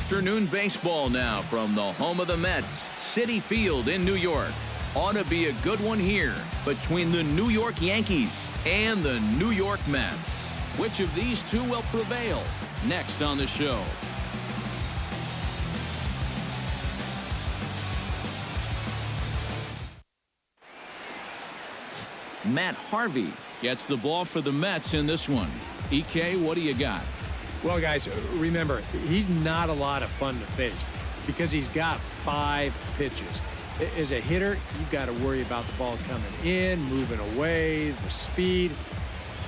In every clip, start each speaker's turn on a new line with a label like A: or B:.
A: Afternoon baseball now from the home of the Mets, Citi Field in New York. Ought to be a good one here between the New York Yankees and the New York Mets. Which of these two will prevail? Next on the show. Matt Harvey gets the ball for the Mets in this one. EK, what do you got?
B: Well, guys, remember, he's not a lot of fun to face because he's got 5 pitches. As a hitter, you've got to worry about the ball coming in, moving away, the speed.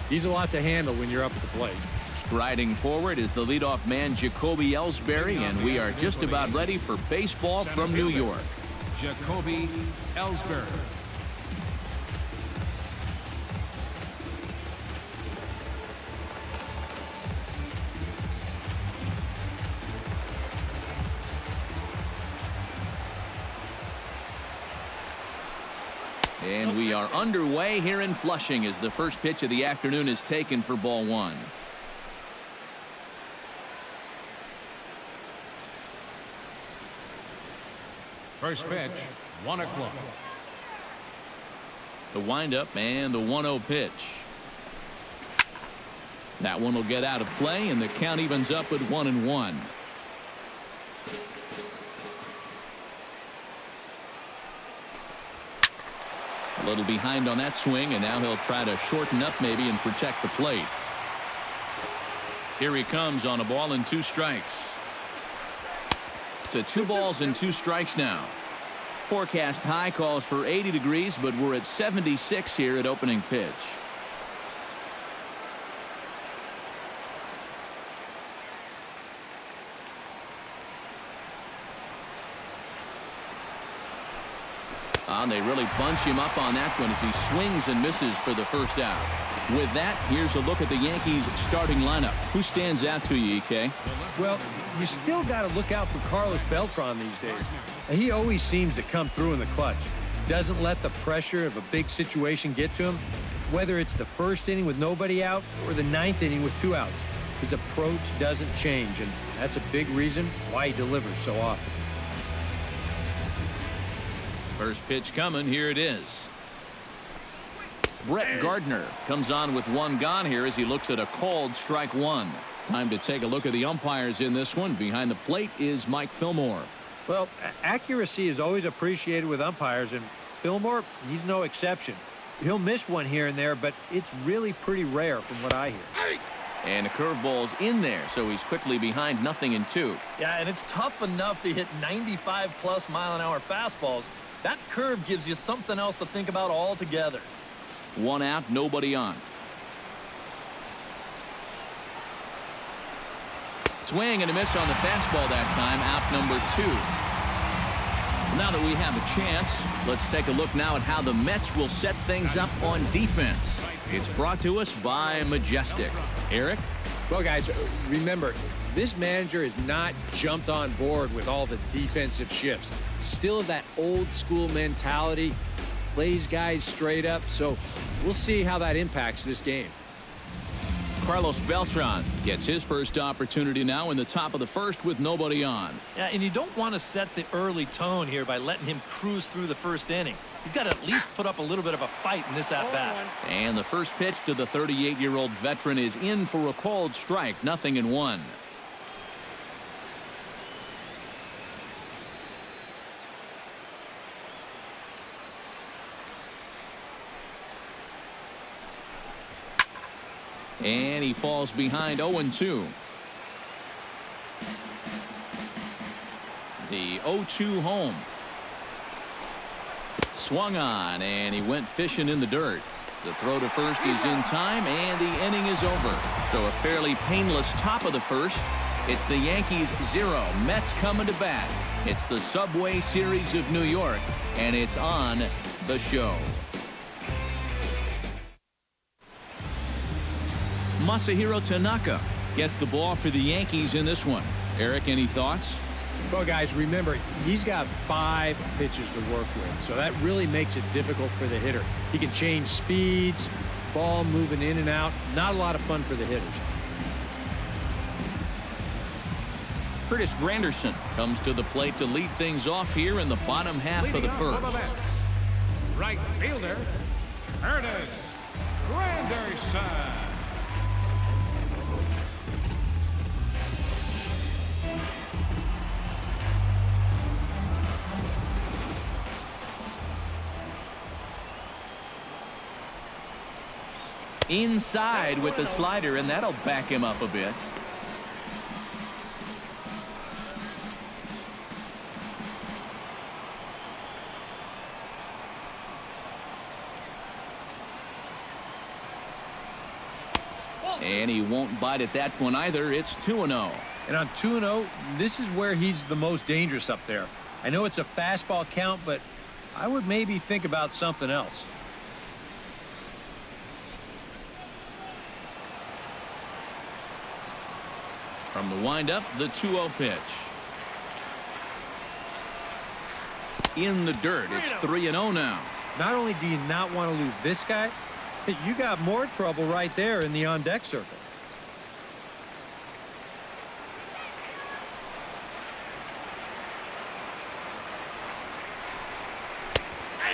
B: He's a lot to handle when you're up at the plate.
A: Striding forward is the leadoff man, Jacoby Ellsbury, and we are just about ready for baseball from New York.
C: Jacoby Ellsbury.
A: And we are underway here in Flushing as the first pitch of the afternoon is taken for ball 1.
C: First pitch, 1 o'clock.
A: The windup and the 1-0 pitch. That one will get out of play, and the count evens up at 1-1. A little behind on that swing, and now he'll try to shorten up maybe and protect the plate. Here he comes on a ball and 2 strikes. To 2 balls and 2 strikes now. Forecast high calls for 80 degrees, but we're at 76 here at opening pitch. They really bunch him up on that one as he swings and misses for the first out. With that, here's a look at the Yankees starting lineup. Who stands out to you, EK?
B: Well, you still got to look out for Carlos Beltran these days. He always seems to come through in the clutch. Doesn't let the pressure of a big situation get to him. Whether it's the first inning with nobody out or the 9th inning with 2 outs, his approach doesn't change, and that's a big reason why he delivers so often.
A: First pitch coming. Here it is. Brett Gardner comes on with 1 gone here as he looks at a called strike 1. Time to take a look at the umpires in this one. Behind the plate is Mike Fillmore.
B: Well, accuracy is always appreciated with umpires, and Fillmore, he's no exception. He'll miss one here and there, but it's really pretty rare from what I hear.
A: And a curveball's in there, so he's quickly behind 0-2.
D: Yeah, and it's tough enough to hit 95+ mile-an-hour fastballs. That curve gives you something else to think about altogether.
A: 1 out, nobody on. Swing and a miss on the fastball that time. Out number 2. Now that we have a chance, let's take a look now at how the Mets will set things up on defense. It's brought to us by Majestic. Eric?
B: Well, guys, remember, this manager has not jumped on board with all the defensive shifts. Still that old school mentality, plays guys straight up, so we'll see how that impacts this game.
A: Carlos Beltran gets his first opportunity now in the top of the first with nobody on.
D: Yeah, and you don't want to set the early tone here by letting him cruise through the first inning. You've got to at least put up a little bit of a fight in this at-bat.
A: And the first pitch to the 38-year-old veteran is in for a called strike. 0-1. And he falls behind 0-2. The 0-2 home. Swung on, and he went fishing in the dirt. The throw to first is in time, and the inning is over. So a fairly painless top of the first. It's the Yankees 0, Mets coming to bat. It's the Subway Series of New York, and it's on the show. Masahiro Tanaka gets the ball for the Yankees in this one. Eric, any thoughts?
B: Well, guys, remember, he's got 5 pitches to work with, so that really makes it difficult for the hitter. He can change speeds, ball moving in and out. Not a lot of fun for the hitters.
A: Curtis Granderson comes to the plate to lead things off here in the bottom half of the first.
C: Right fielder, Curtis Granderson.
A: Inside with the slider, and that'll back him up a bit. And he won't bite at that one either. It's 2-0.
B: And on 2-0, this is where he's the most dangerous up there. I know it's a fastball count, but I would maybe think about something else.
A: From the windup, the 2-0 pitch. In the dirt, it's 3-0 now.
B: Not only do you not want to lose this guy, you got more trouble right there in the on-deck circle.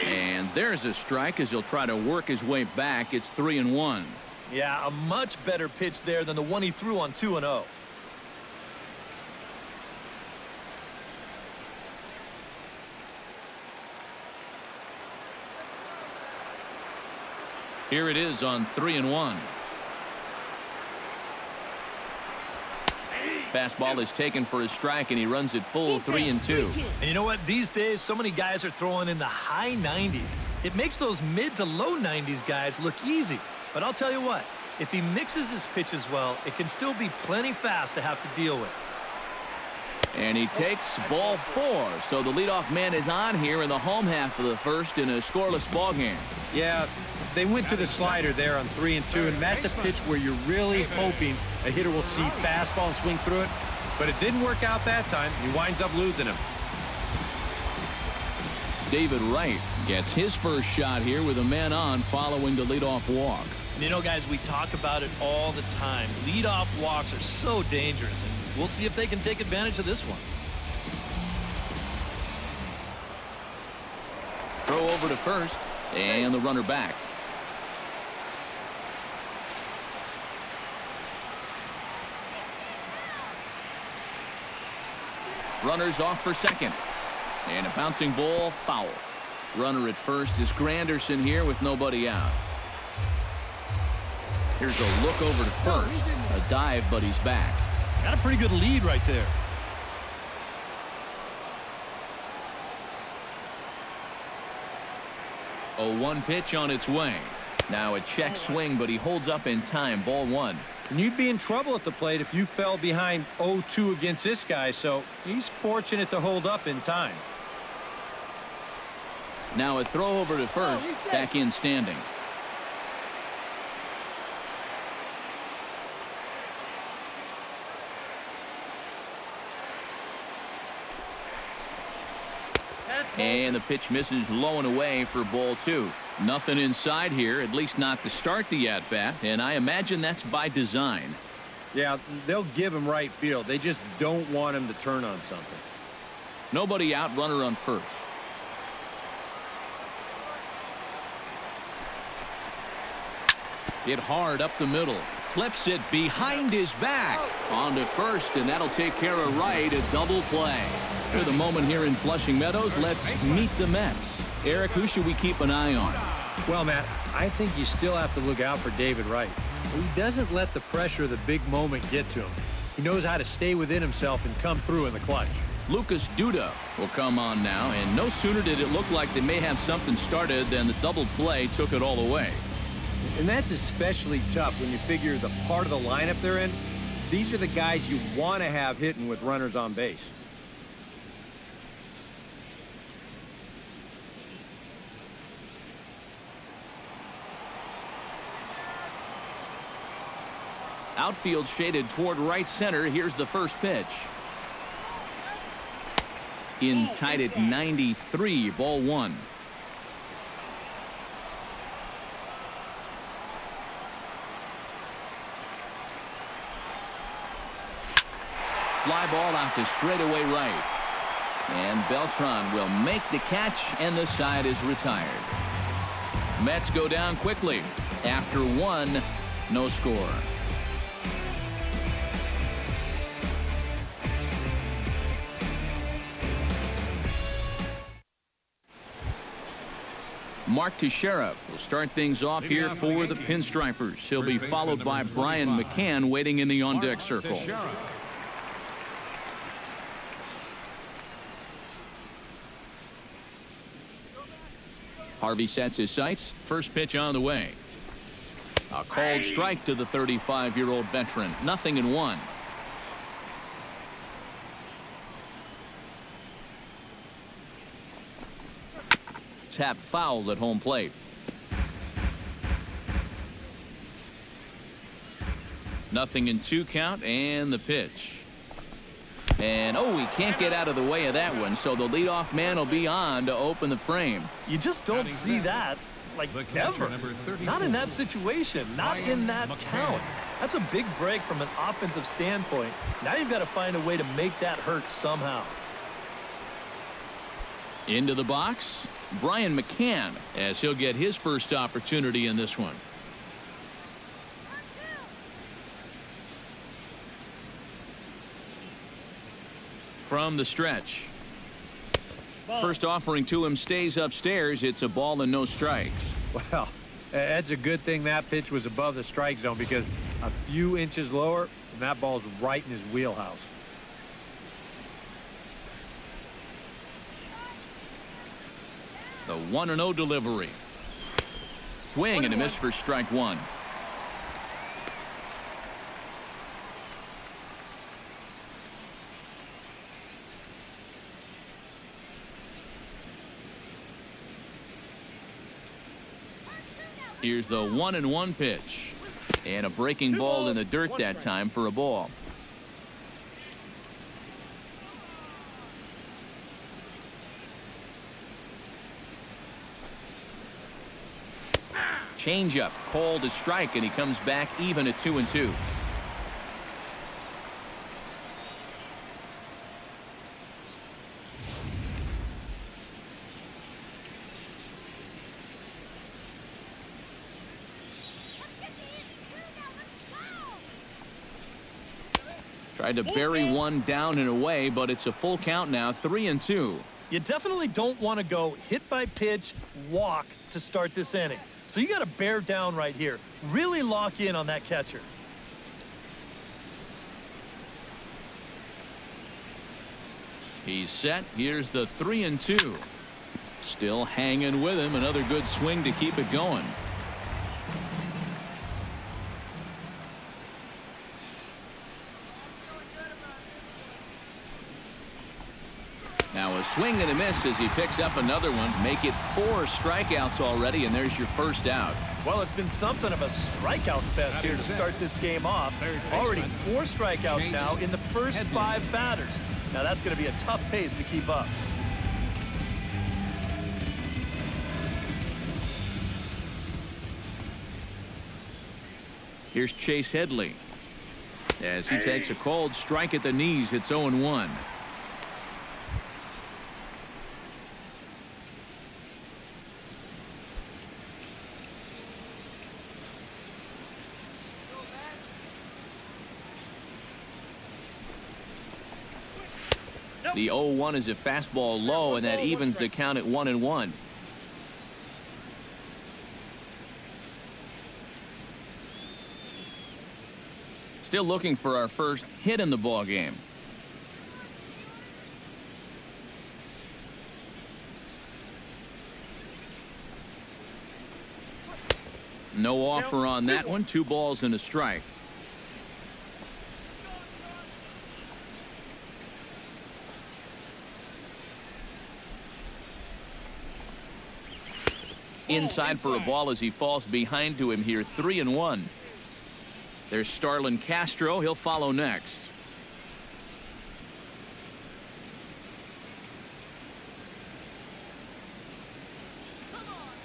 A: And there's a strike as he'll try to work his way back. It's 3-1.
D: Yeah, a much better pitch there than the one he threw on 2-0.
A: Here it is on 3-1. Fastball is taken for a strike, and he runs it full 3-2.
D: And you know what? These days, so many guys are throwing in the high 90s. It makes those mid to low 90s guys look easy. But I'll tell you what, if he mixes his pitches well, it can still be plenty fast to have to deal with.
A: And he takes ball 4. So the leadoff man is on here in the home half of the first in a scoreless ballgame.
B: Yeah, they went to the slider there on 3-2, and that's a pitch where you're really hoping a hitter will see fastball and swing through it. But it didn't work out that time. He winds up losing him.
A: David Wright gets his first shot here with a man on following the leadoff walk.
D: And you know, guys, we talk about it all the time. Leadoff walks are so dangerous, and we'll see if they can take advantage of this one.
A: Throw over to first, and the runner back. Runners off for second. And a bouncing ball, foul. Runner at first is Granderson here with nobody out. Here's a look over to first. A dive, but he's back.
D: Got a pretty good lead right there.
A: A 1 pitch on its way. Now a check swing, but he holds up in time. Ball 1.
B: And you'd be in trouble at the plate if you fell behind 0-2 against this guy, so he's fortunate to hold up in time.
A: Now a throw over to first, back in standing. And the pitch misses low and away for ball 2. Nothing inside here, at least not to start the at-bat, and I imagine that's by design.
B: Yeah, they'll give him right field. They just don't want him to turn on something.
A: Nobody out, runner on first. Hit hard up the middle. Flips it behind his back. On to first, and that'll take care of Wright. A double play. For the moment here in Flushing Meadows, let's meet the Mets. Eric, who should we keep an eye on?
B: Well, Matt, I think you still have to look out for David Wright. He doesn't let the pressure of the big moment get to him. He knows how to stay within himself and come through in the clutch.
A: Lucas Duda will come on now, and no sooner did it look like they may have something started than the double play took it all away.
B: And that's especially tough when you figure the part of the lineup they're in. These are the guys you want to have hitting with runners on base.
A: Outfield shaded toward right center. Here's the first pitch. In tied at 93, ball 1. fly ball out to straightaway right. And Beltran will make the catch, and the side is retired. Mets go down quickly. After one, no score. Mark Teixeira will start things off here for the Pinstripers. He'll be followed by Brian McCann waiting in the on-deck circle. Harvey sets his sights. First pitch on the way. A called strike to the 35-year-old veteran. 0-1. Tap foul at home plate. Nothing in 2 count, and the pitch. And he can't get out of the way of that one, so the leadoff man will be on to open the frame.
D: You just don't see that, like, ever. Not in that situation, not in that count. That's a big break from an offensive standpoint. Now you've got to find a way to make that hurt somehow.
A: Into the box, Brian McCann, as he'll get his first opportunity in this one. From the stretch. First offering to him stays upstairs. It's a ball and no strikes.
B: Well, that's a good thing that pitch was above the strike zone, because a few inches lower and that ball's right in his wheelhouse.
A: The 1-0 delivery. Swing and a miss for strike one. Here's the 1-1 pitch. And a breaking ball in the dirt that time for a ball. Changeup called a strike, and he comes back even at 2-2. Tried to bury one down and away, but it's a full count now, 3-2.
D: You definitely don't want to go hit by pitch, walk to start this inning. So you got to bear down right here. Really lock in on that catcher.
A: He's set. Here's the 3-2. Still hanging with him. Another good swing to keep it going. Now a swing and a miss as he picks up another one. Make it 4 strikeouts already, and there's your first out.
D: Well, it's been something of a strikeout fest here to start this game off. Already 4 strikeouts now in the first 5 batters. Now that's going to be a tough pace to keep up.
A: Here's Chase Headley. As he takes a called strike at the knees, it's 0-1. The 0-1 is a fastball low, and that evens the count at 1-1. Still looking for our first hit in the ball game. No offer on that one. 2 balls and a strike. Inside for a ball as he falls behind to him here. 3-1. There's Starlin Castro. He'll follow next.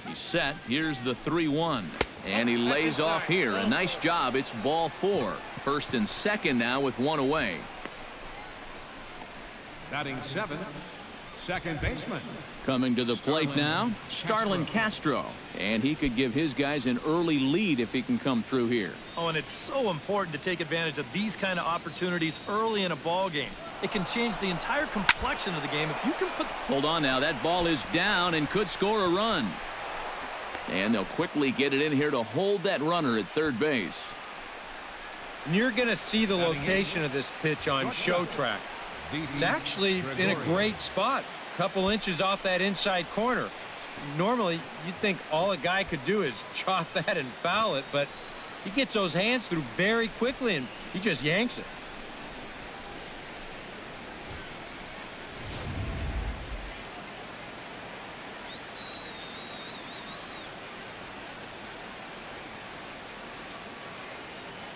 A: He's set. Here's the 3-1. And he lays off here. A nice job. It's ball 4. First and second now with 1 away.
C: Batting seventh, second baseman.
A: Coming to the plate now, Starlin Castro. And he could give his guys an early lead if he can come through here.
D: Oh, and it's so important to take advantage of these kind of opportunities early in a ball game. It can change the entire complexion of the game if you can put...
A: Hold on now. That ball is down and could score a run. And they'll quickly get it in here to hold that runner at third base.
B: And you're going to see the location of this pitch on show track. It's actually in a great spot. Couple inches off that inside corner. Normally, you'd think all a guy could do is chop that and foul it, but he gets those hands through very quickly, and he just yanks it.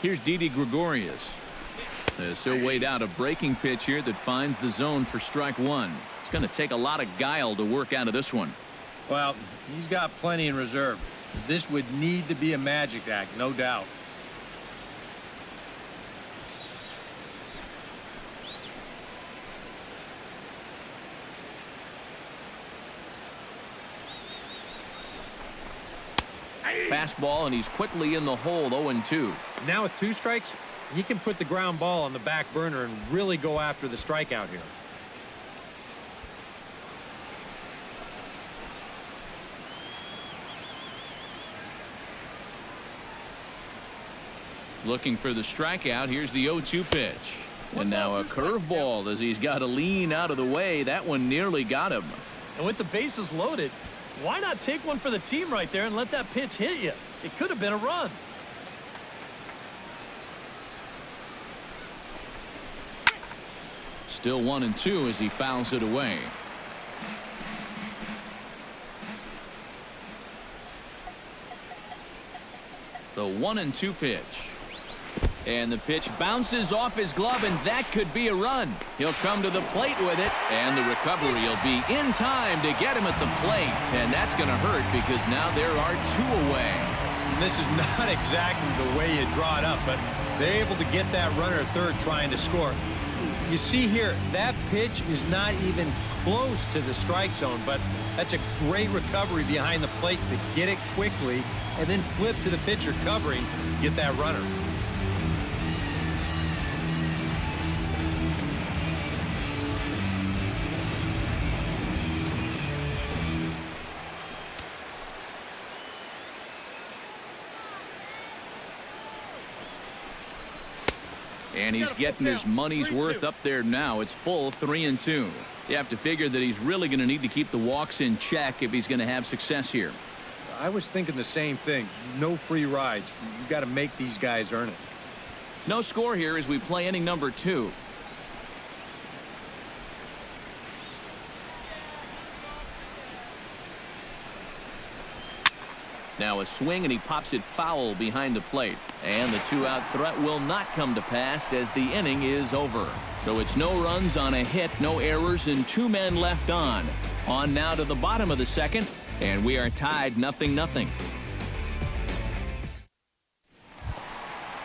A: Here's Didi Gregorius. He'll wait out a breaking pitch here that finds the zone for strike one. It's going to take a lot of guile to work out of this one.
B: Well, he's got plenty in reserve. This would need to be a magic act, no doubt.
A: Fastball, and he's quickly in the hole, 0-2.
B: Now with 2 strikes, he can put the ground ball on the back burner and really go after the strikeout here.
A: Looking for the strikeout. Here's the 0-2 pitch. And now a curveball as he's got to lean out of the way. That one nearly got him.
D: And with the bases loaded, why not take one for the team right there and let that pitch hit you? It could have been a run.
A: Still 1-2 as he fouls it away. The 1-2 pitch. And the pitch bounces off his glove, and that could be a run. He'll come to the plate with it, and the recovery will be in time to get him at the plate. And that's going to hurt because now there are 2 away.
B: And this is not exactly the way you draw it up, but they're able to get that runner at third trying to score. You see here, that pitch is not even close to the strike zone, but that's a great recovery behind the plate to get it quickly and then flip to the pitcher covering, get that runner.
A: And he's getting his money's worth up there now. It's full 3-2. You have to figure that he's really going to need to keep the walks in check if he's going to have success here.
B: I was thinking the same thing. No free rides. You've got to make these guys earn it.
A: No score here as we play inning number 2. Now a swing, and he pops it foul behind the plate. And the 2-out threat will not come to pass as the inning is over. So it's no runs on a hit, no errors, and 2 men left on. On now to the bottom of the second, and we are tied 0-0.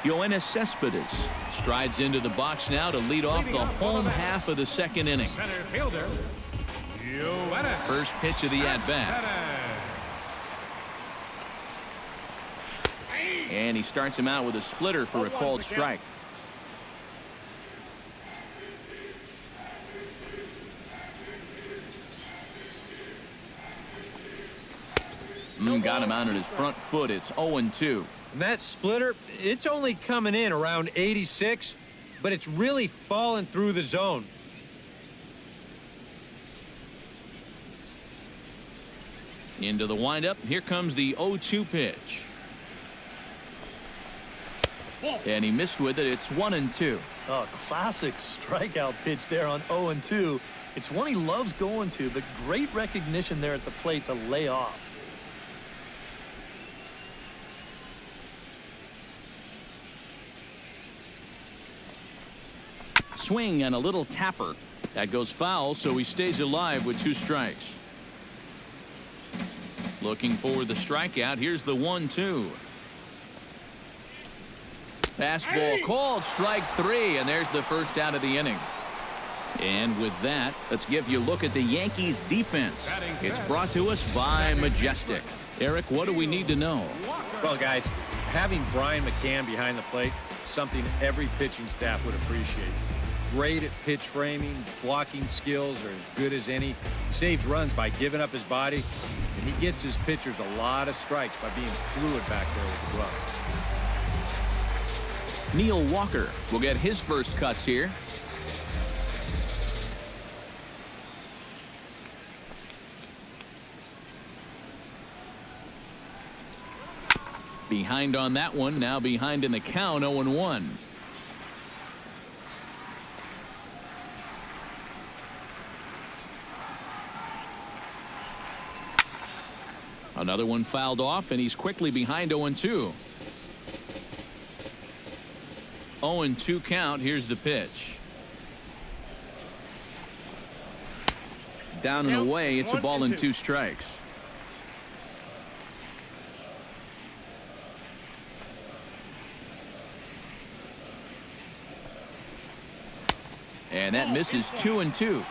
A: Yoenis Cespedes strides into the box now to lead off the home half of the second inning.
C: Center fielder, Yoenis.
A: First pitch of the at-bat. And he starts him out with a splitter for a called strike. Got him out on his front foot. It's 0-2.
B: And that splitter, it's only coming in around 86, but it's really falling through the zone.
A: Into the windup. Here comes the 0-2 pitch. And he missed with it. It's 1-2.
D: Oh, classic strikeout pitch there on 0-2. It's one he loves going to, but great recognition there at the plate to lay off.
A: Swing and a little tapper. That goes foul, so he stays alive with 2 strikes. Looking for the strikeout. Here's the 1-2. Fastball called, strike 3, and there's the first out of the inning. And with that, let's give you a look at the Yankees defense. It's brought to us by Majestic. Eric, what do we need to know?
B: Well, guys, having Brian McCann behind the plate is something every pitching staff would appreciate. Great at pitch framing, blocking skills are as good as any. He saves runs by giving up his body, and he gets his pitchers a lot of strikes by being fluid back there with the glove.
A: Neil Walker will get his first cuts here. Behind on that one, now behind in the count, 0-1. Another one fouled off, and he's quickly behind 0-2. 0-2 count. Here's the pitch. Down and away. It's a ball and 2 strikes. And that misses 2-2.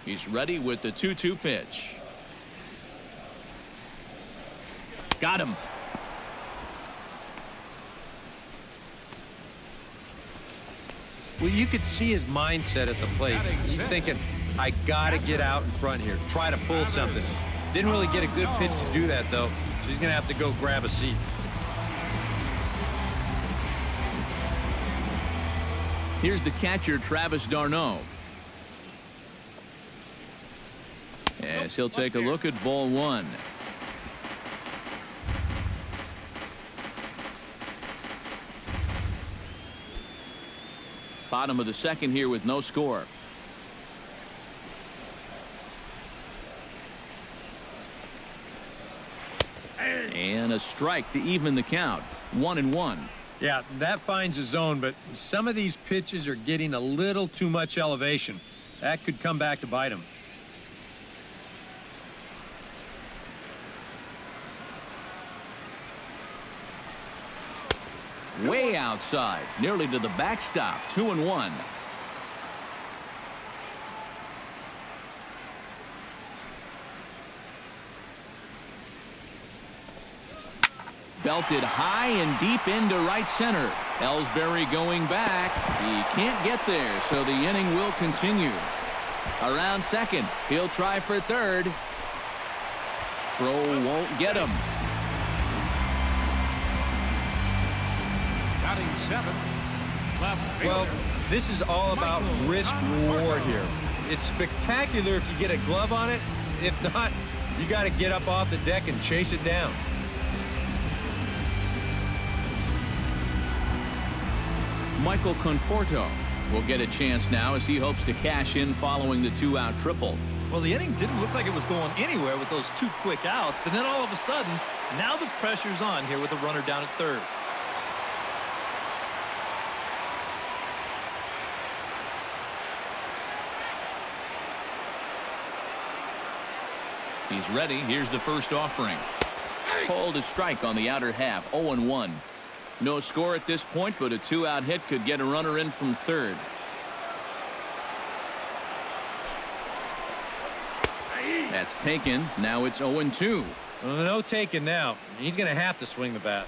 A: He's ready with the 2-2 pitch. Got him.
B: Well, you could see his mindset at the plate. He's thinking, I got to get out in front here, try to pull something. Didn't really get a good pitch to do that, though, so he's going to have to go grab a seat.
A: Here's the catcher, Travis d'Arnaud. Yes, he'll take a look at ball 1. Bottom of the second here with no score. And a strike to even the count. 1-1.
B: Yeah, that finds a zone, but some of these pitches are getting a little too much elevation. That could come back to bite him.
A: Way outside, nearly to the backstop. 2-1. Belted high and deep into right center. Ellsbury going back. He can't get there, so the inning will continue. Around second, he'll try for third. Throw won't get him.
C: Batting 7. Left
B: Well,
C: fielder.
B: this is all about risk-reward here. It's spectacular if you get a glove on it. If not, you got to get up off the deck and chase it down.
A: Michael Conforto will get a chance now as he hopes to cash in following the 2-out triple.
D: Well, the inning didn't look like it was going anywhere with those 2 quick outs, but then all of a sudden, now the pressure's on here with a runner down at third.
A: He's ready. Here's the first offering. Called a strike on the outer half. 0-1. No score at this point, but a 2-out hit could get a runner in from third. That's taken. Now it's 0-2.
B: Well, no taking now. He's going to have to swing the bat.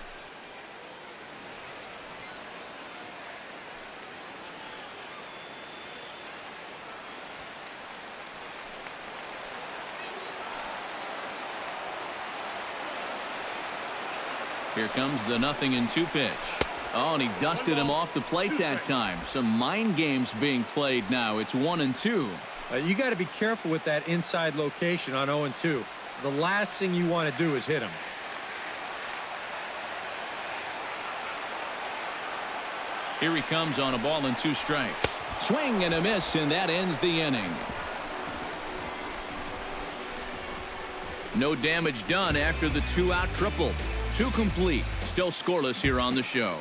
A: Here comes the 0-2 pitch. Oh, and he dusted him off the plate that time. Some mind games being played now. It's 1-2.
B: You got to be careful with that inside location on 0-2. The last thing you want to do is hit him.
A: Here he comes on a ball and 2 strikes. Swing and a miss, and that ends the inning. No damage done after the 2-out triple. 2 complete. Still scoreless here on the show.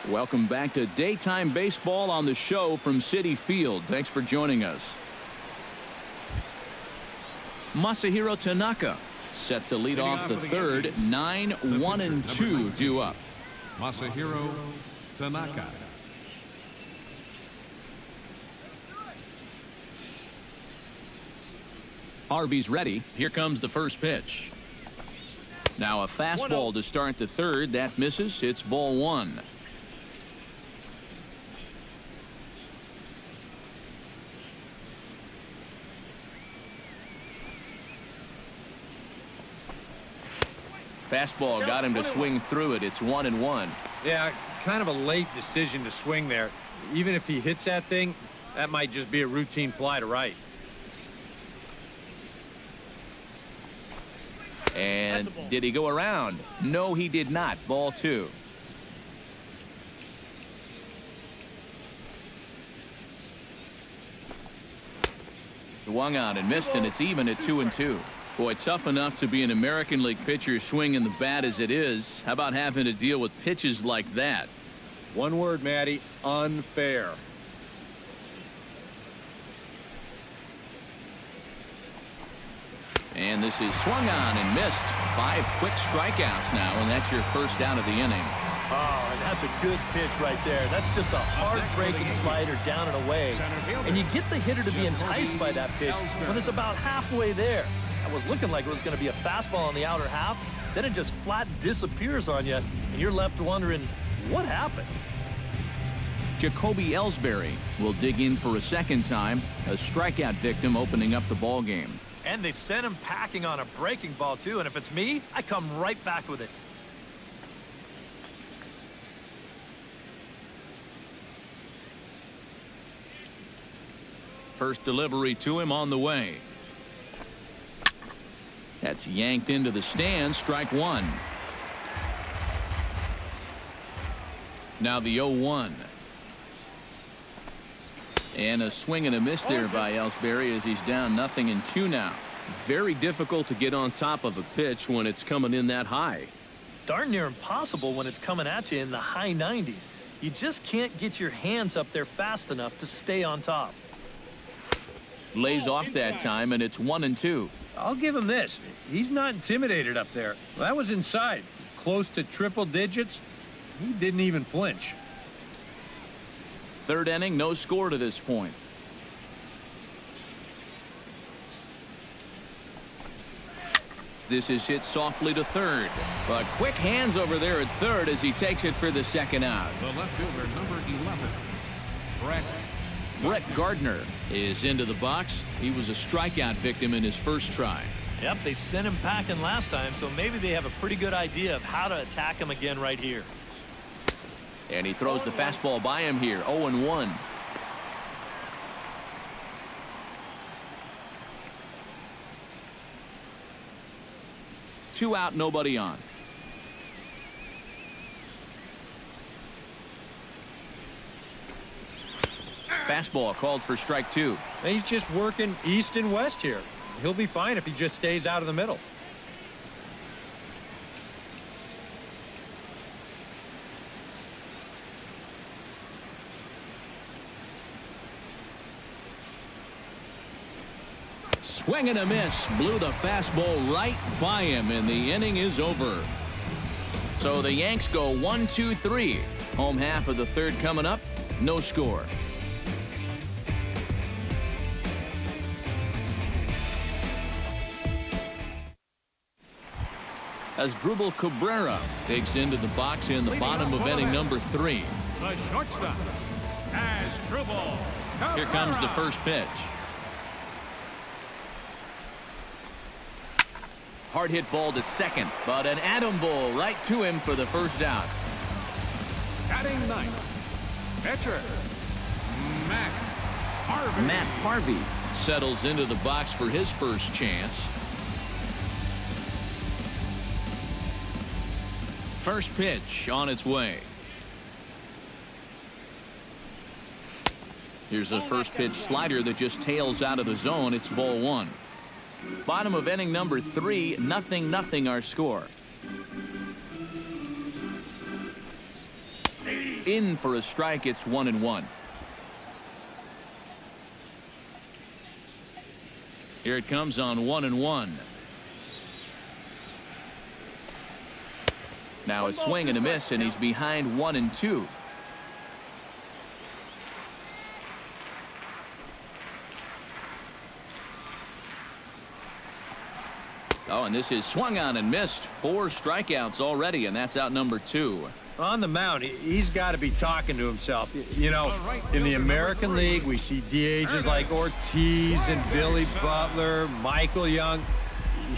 A: Welcome back to daytime baseball on the show from Citi Field. Thanks for joining us. Masahiro Tanaka set to lead off the third. 9, 1, and 2 due up.
C: Masahiro Tanaka.
A: Harvey's ready. Here comes the first pitch. Now a fastball to start the third. That misses. It's ball 1. Fastball got him to swing through it. It's 1-1.
B: Yeah, kind of a late decision to swing there. Even if he hits that thing, that might just be a routine fly to right.
A: And did he go around? No, he did not. Ball 2. Swung on and missed, and it's even at 2-2. Boy, tough enough to be an American League pitcher swinging the bat as it is. How about having to deal with pitches like that?
B: One word, Matty, unfair.
A: And this is swung on and missed. 5 quick strikeouts now, and that's your first out of the inning.
D: Oh, and that's a good pitch right there. That's just a hard-breaking slider down and away. And you get the hitter to be enticed by that pitch when it's about halfway there. That was looking like it was going to be a fastball on the outer half. Then it just flat disappears on you, and you're left wondering, what happened?
A: Jacoby Ellsbury will dig in for a second time. A strikeout victim opening up the ball game.
D: And they sent him packing on a breaking ball, too. And if it's me, I come right back with it.
A: First delivery to him on the way. That's yanked into the stands. Strike 1. Now the 0-1. And a swing and a miss there by Ellsbury as he's down 0-2 now. Very difficult to get on top of a pitch when it's coming in that high.
D: Darn near impossible when it's coming at you in the high 90s. You just can't get your hands up there fast enough to stay on top.
A: Lays off that time, and it's 1-2.
B: I'll give him this. He's not intimidated up there. That was inside. Close to triple digits. He didn't even flinch.
A: Third inning, no score to this point. This is hit softly to third. But quick hands over there at third as he takes it for the second out.
C: The left fielder, number 11,
A: Brett Gardner is into the box. He was a strikeout victim in his first try.
D: Yep, they sent him packing last time, so maybe they have a pretty good idea of how to attack him again right here.
A: And he throws the fastball by him here. 0-1. Two out, nobody on. Fastball called for strike 2.
B: And he's just working east and west here. He'll be fine if he just stays out of the middle.
A: Swing and a miss. Blew the fastball right by him, and the inning is over. So the Yanks go 1-2-3. Home half of the third coming up. No score. As Drupal Cabrera digs into the box in the bottom of inning number 3.
C: the shortstop, as Drupal Cabrera.
A: Here comes the first pitch. Hard hit ball to second, but an atom ball right to him for the first out.
C: Batting ninth, pitcher, Matt Harvey.
A: Matt Harvey settles into the box for his first chance. First pitch on its way. Here's a first pitch slider that just tails out of the zone. It's ball 1. Bottom of inning number 3, 0-0 our score. In for a strike, it's 1-1. Here it comes on 1-1. Now a swing and a miss, and he's behind 1-2. Oh, and this is swung on and missed. 4 strikeouts already, and that's out number 2.
B: On the mound, he's got to be talking to himself. You know, in the American League, we see DHs like Ortiz and Billy Butler, Michael Young.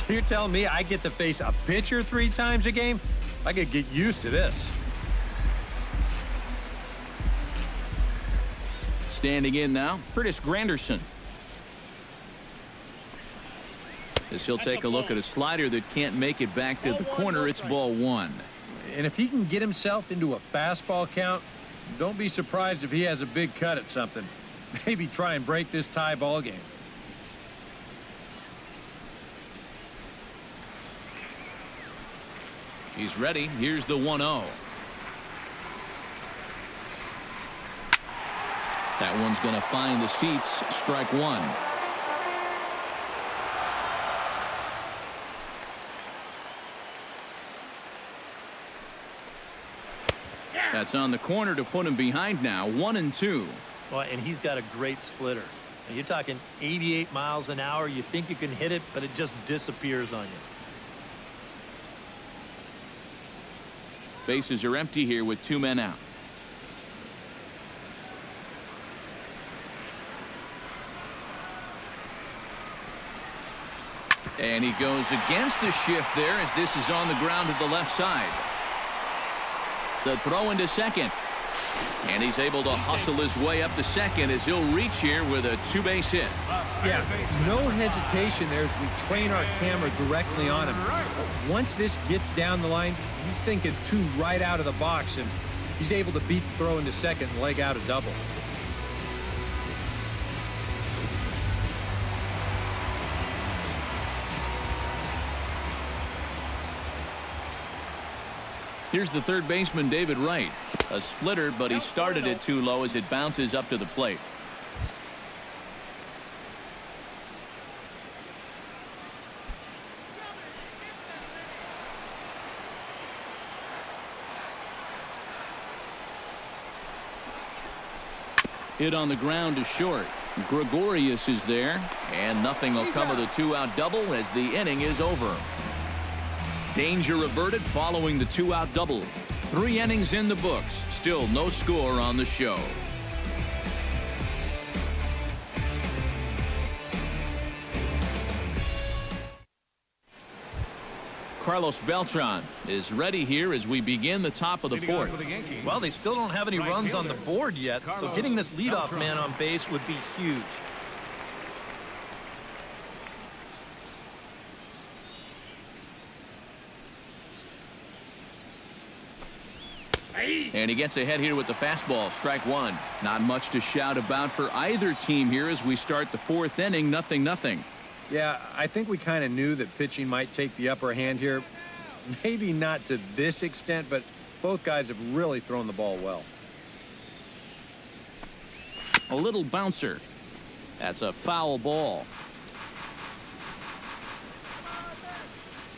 B: You're telling me I get to face a pitcher 3 times a game? I could get used to this.
A: Standing in now, Curtis Granderson. As he'll take a look at a slider that can't make it back to the corner. It's ball 1.
B: And if he can get himself into a fastball count, don't be surprised if he has a big cut at something. Maybe try and break this tie ball game.
A: He's ready. Here's the 1-0. That one's going to find the seats. Strike 1. That's on the corner to put him behind now. 1-2.
D: Well, and he's got a great splitter. And you're talking 88 miles an hour. You think you can hit it, but it just disappears on you.
A: Bases are empty here with 2 men out. And he goes against the shift there as this is on the ground to the left side. The throw into second. And he's able to hustle his way up to second as he'll reach here with a 2-base hit.
B: Yeah, no hesitation there as we train our camera directly on him. But once this gets down the line, he's thinking 2 right out of the box, and he's able to beat the throw into second and leg out a double.
A: Here's the third baseman, David Wright. A splitter, but he started it too low as it bounces up to the plate. Hit on the ground to short. Gregorius is there, and nothing will come of the 2-out double as the inning is over. Danger averted following the 2-out double. 3 innings in the books. Still no score on the show. Carlos Beltran is ready here as we begin the top of the 4th.
D: Well, they still don't have any runs on the board yet, so getting this leadoff man on base would be huge.
A: And he gets ahead here with the fastball. Strike 1. Not much to shout about for either team here as we start the 4th inning. 0-0.
B: Yeah, I think we kind of knew that pitching might take the upper hand here. Maybe not to this extent, but both guys have really thrown the ball well.
A: A little bouncer. That's a foul ball.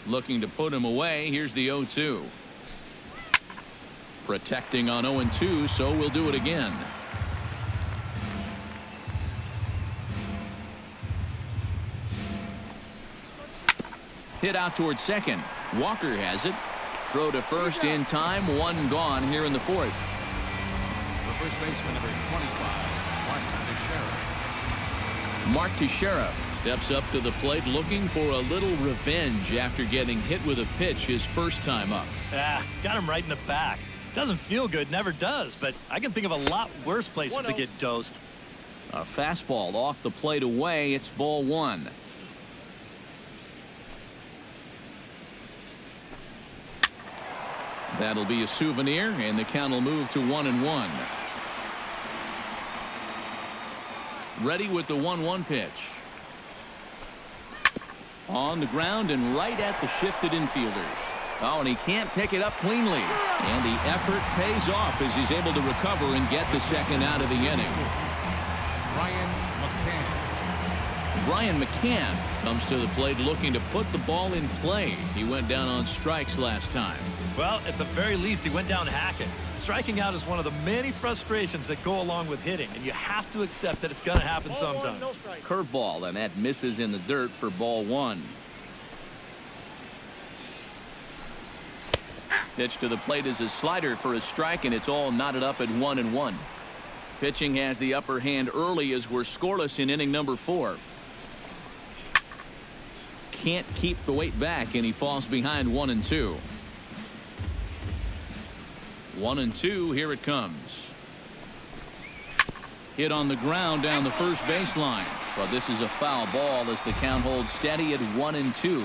A: Looking to put him away. Here's the 0-2. Protecting on 0-2, so we'll do it again. Hit out towards second. Walker has it. Throw to first in time. 1 gone here in the 4th.
C: The first baseman, number 25,
A: Mark Teixeira steps up to the plate looking for a little revenge after getting hit with a pitch his first time up.
D: Got him right in the back. Doesn't feel good, never does, but I can think of a lot worse places to get dosed.
A: A fastball off the plate away. It's ball 1. That'll be a souvenir, and the count will move to 1-1. Ready with the 1-1 pitch. On the ground and right at the shifted infielders. Oh, and he can't pick it up cleanly. And the effort pays off as he's able to recover and get the second out of the inning.
C: Ryan McCann.
A: Brian McCann comes to the plate looking to put the ball in play. He went down on strikes last time.
D: Well, at the very least, he went down hacking. Striking out is one of the many frustrations that go along with hitting, and you have to accept that it's going to happen sometimes.
A: Curveball, and that misses in the dirt for ball one. Pitch to the plate is a slider for a strike, and it's all knotted up at 1-1. Pitching has the upper hand early as we're scoreless in inning number 4. Can't keep the weight back, and he falls behind 1-2. 1-2, here it comes. Hit on the ground down the first baseline, but this is a foul ball as the count holds steady at 1-2.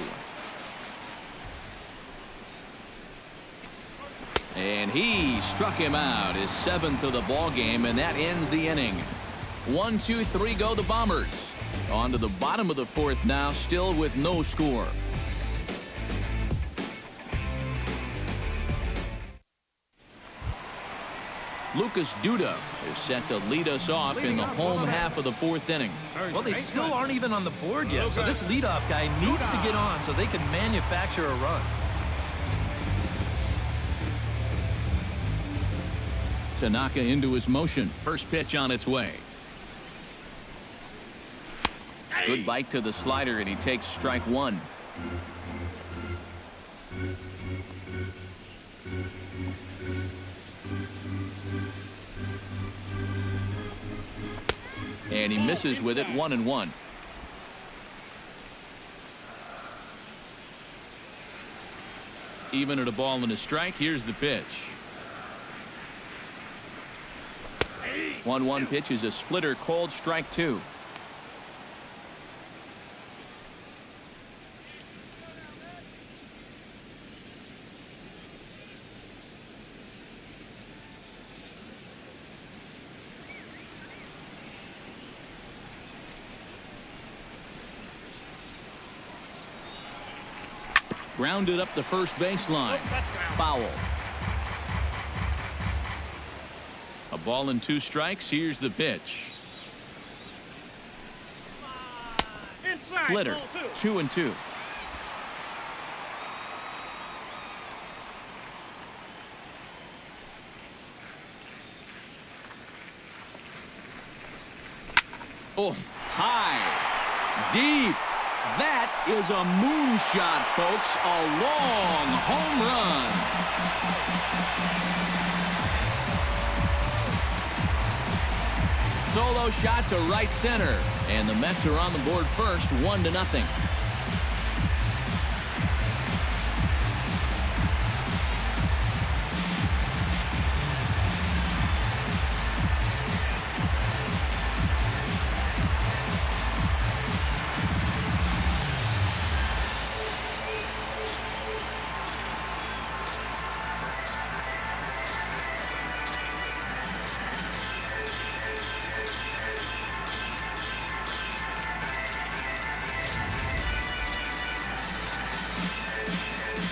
A: And he struck him out, his 7th of the ball game, and that ends the inning. 1, 2, 3 go the Bombers. On to the bottom of the 4th now, still with no score. Lucas Duda is set to lead us off in the home half of the 4th inning.
D: Well, they still aren't even on the board yet, so this leadoff guy needs to get on so they can manufacture a run.
A: Tanaka into his motion. First pitch on its way. Good bite to the slider, and he takes strike 1. And he misses with it, 1-1. Even at a ball and a strike, here's the pitch. 1-1 pitch is a splitter, called strike 2. Grounded up the first baseline. Foul. A ball and 2 strikes. Here's the pitch. Splitter. 2-2. Oh, high, deep. That is a moonshot, folks. A long home run. Solo shot to right center, and the Mets are on the board first, 1-0.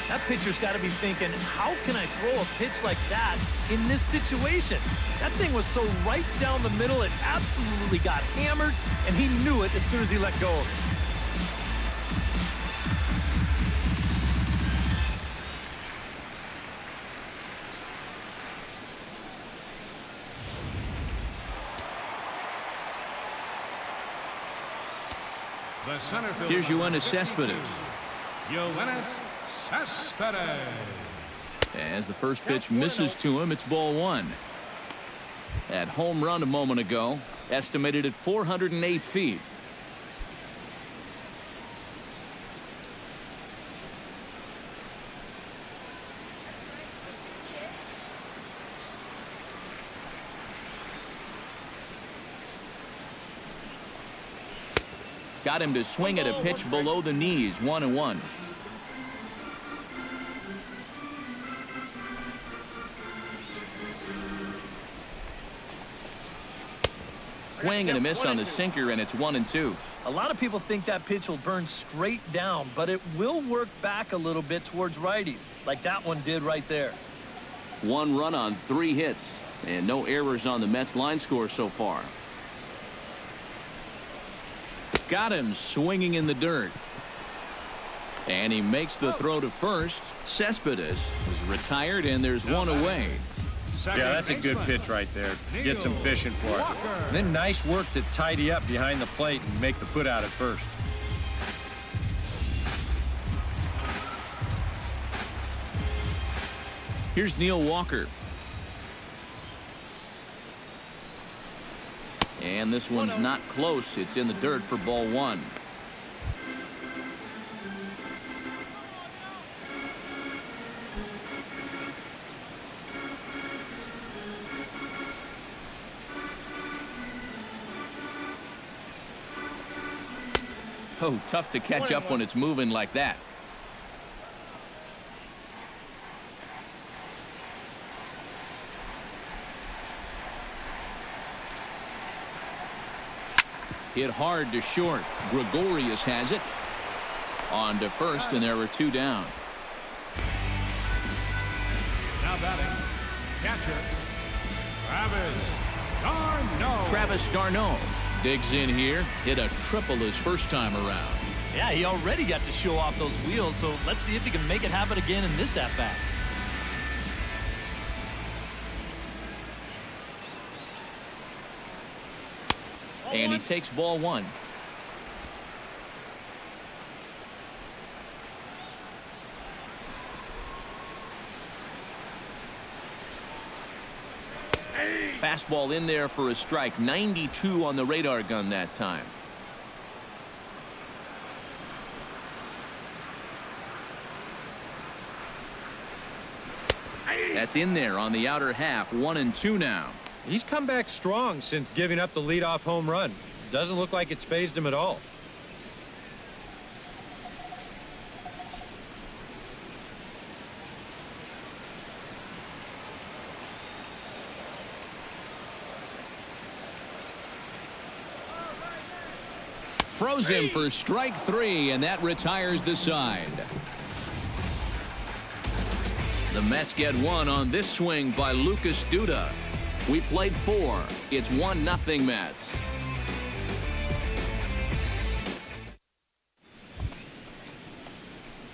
D: That pitcher's got to be thinking, how can I throw a pitch like that in this situation? That thing was so right down the middle, it absolutely got hammered, and he knew it as soon as he let go of it.
C: The center fielder.
A: Here's Yoenis Cespedes.
C: Yoenis Cespedes.
A: As the first pitch misses to him, it's ball 1. That home run a moment ago, estimated at 408 feet. Got him to swing at a pitch below the knees, 1-1. Swing and a miss on the sinker, and it's 1-2.
D: A lot of people think that pitch will burn straight down, but it will work back a little bit towards righties, like that one did right there.
A: 1 run on 3 hits, and no errors on the Mets line score so far. got him swinging in the dirt. And he makes the throw to first. Cespedes is retired, and there's one away.
B: Yeah, that's a good pitch right there. Get some fishing for it. And then nice work to tidy up behind the plate and make the put out at first.
A: Here's Neil Walker. And this one's not close. It's in the dirt for ball one. Oh, tough to catch up when it's moving like that. Hit hard to short. Gregorius has it. On to first, and there were two down.
C: Now batting, catcher, Travis d'Arnaud.
A: Travis d'Arnaud digs in here. Hit a triple his first time around.
D: Yeah, he already got to show off those wheels, so let's see if he can make it happen again in this at-bat.
A: And he takes ball one. Fastball in there for a strike. 92 on the radar gun that time. That's in there on the outer half. 1-2 now.
B: He's come back strong since giving up the leadoff home run. Doesn't look like it's phased him at all.
A: Froze him for strike three, and that retires the side. The Mets get one on this swing by Lucas Duda. We played four. It's 1-0 Mets.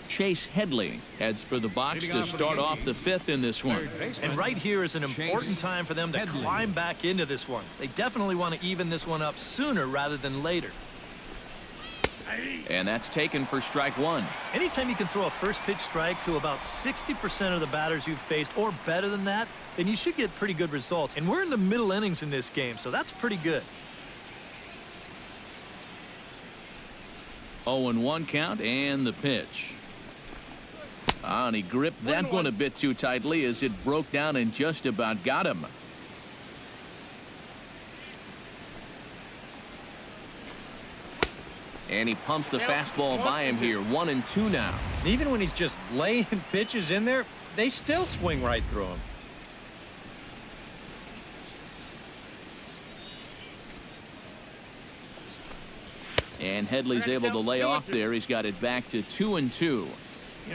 A: Chase Headley heads for the box to start off the fifth in this one.
D: And right here is an important time for them to climb back into this one. They definitely want to even this one up sooner rather than later.
A: And that's taken for strike one.
D: Anytime you can throw a first pitch strike to about 60% of the batters you've faced or better than that, then you should get pretty good results. And we're in the middle innings in this game, so that's pretty good.
A: 0-1 count and the pitch. And he gripped that one a bit too tightly as it broke down and just about got him. And he pumps the fastball by him here. 1-2 now.
B: Even when he's just laying pitches in there, they still swing right through him.
A: And Headley's able to lay off there. He's got it back to 2-2.
D: You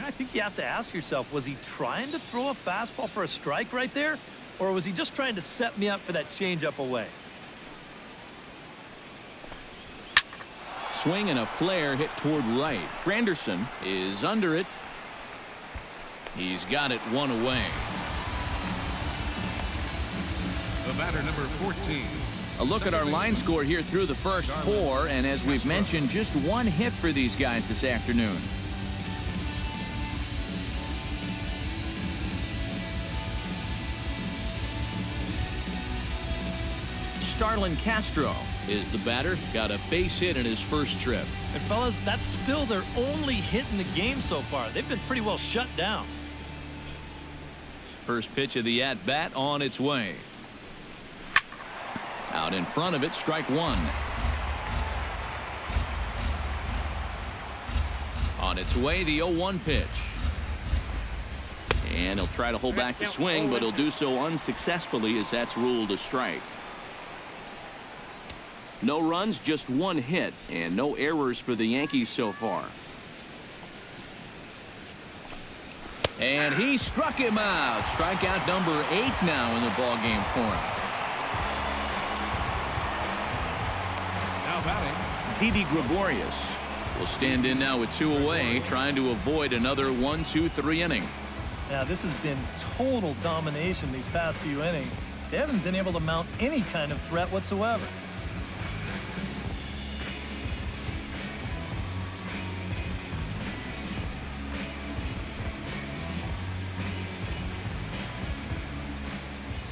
D: know, I think you have to ask yourself, was he trying to throw a fastball for a strike right there? Or was he just trying to set me up for that changeup away?
A: Swing and a flare hit toward right. Granderson is under it. He's got it one away.
C: The batter, number 14.
A: A look at our line score here through the first four, and as we've mentioned, just one hit for these guys this afternoon. Starlin Castro is the batter. Got a base hit in his first trip.
D: And fellas, that's still their only hit in the game so far. They've been pretty well shut down.
A: First pitch of the at-bat on its way. Out in front of it, strike one. On its way, the 0-1 pitch. And he'll try to hold back the swing, but he'll do so unsuccessfully as that's ruled a strike. No runs, just one hit, and no errors for the Yankees so far. And he struck him out. Strikeout number 8 now in the ballgame for him.
C: Now batting,
A: Didi Gregorius will stand in now with 2 away, trying to avoid another 1-2-3 inning.
D: Now, this has been total domination these past few innings. They haven't been able to mount any kind of threat whatsoever.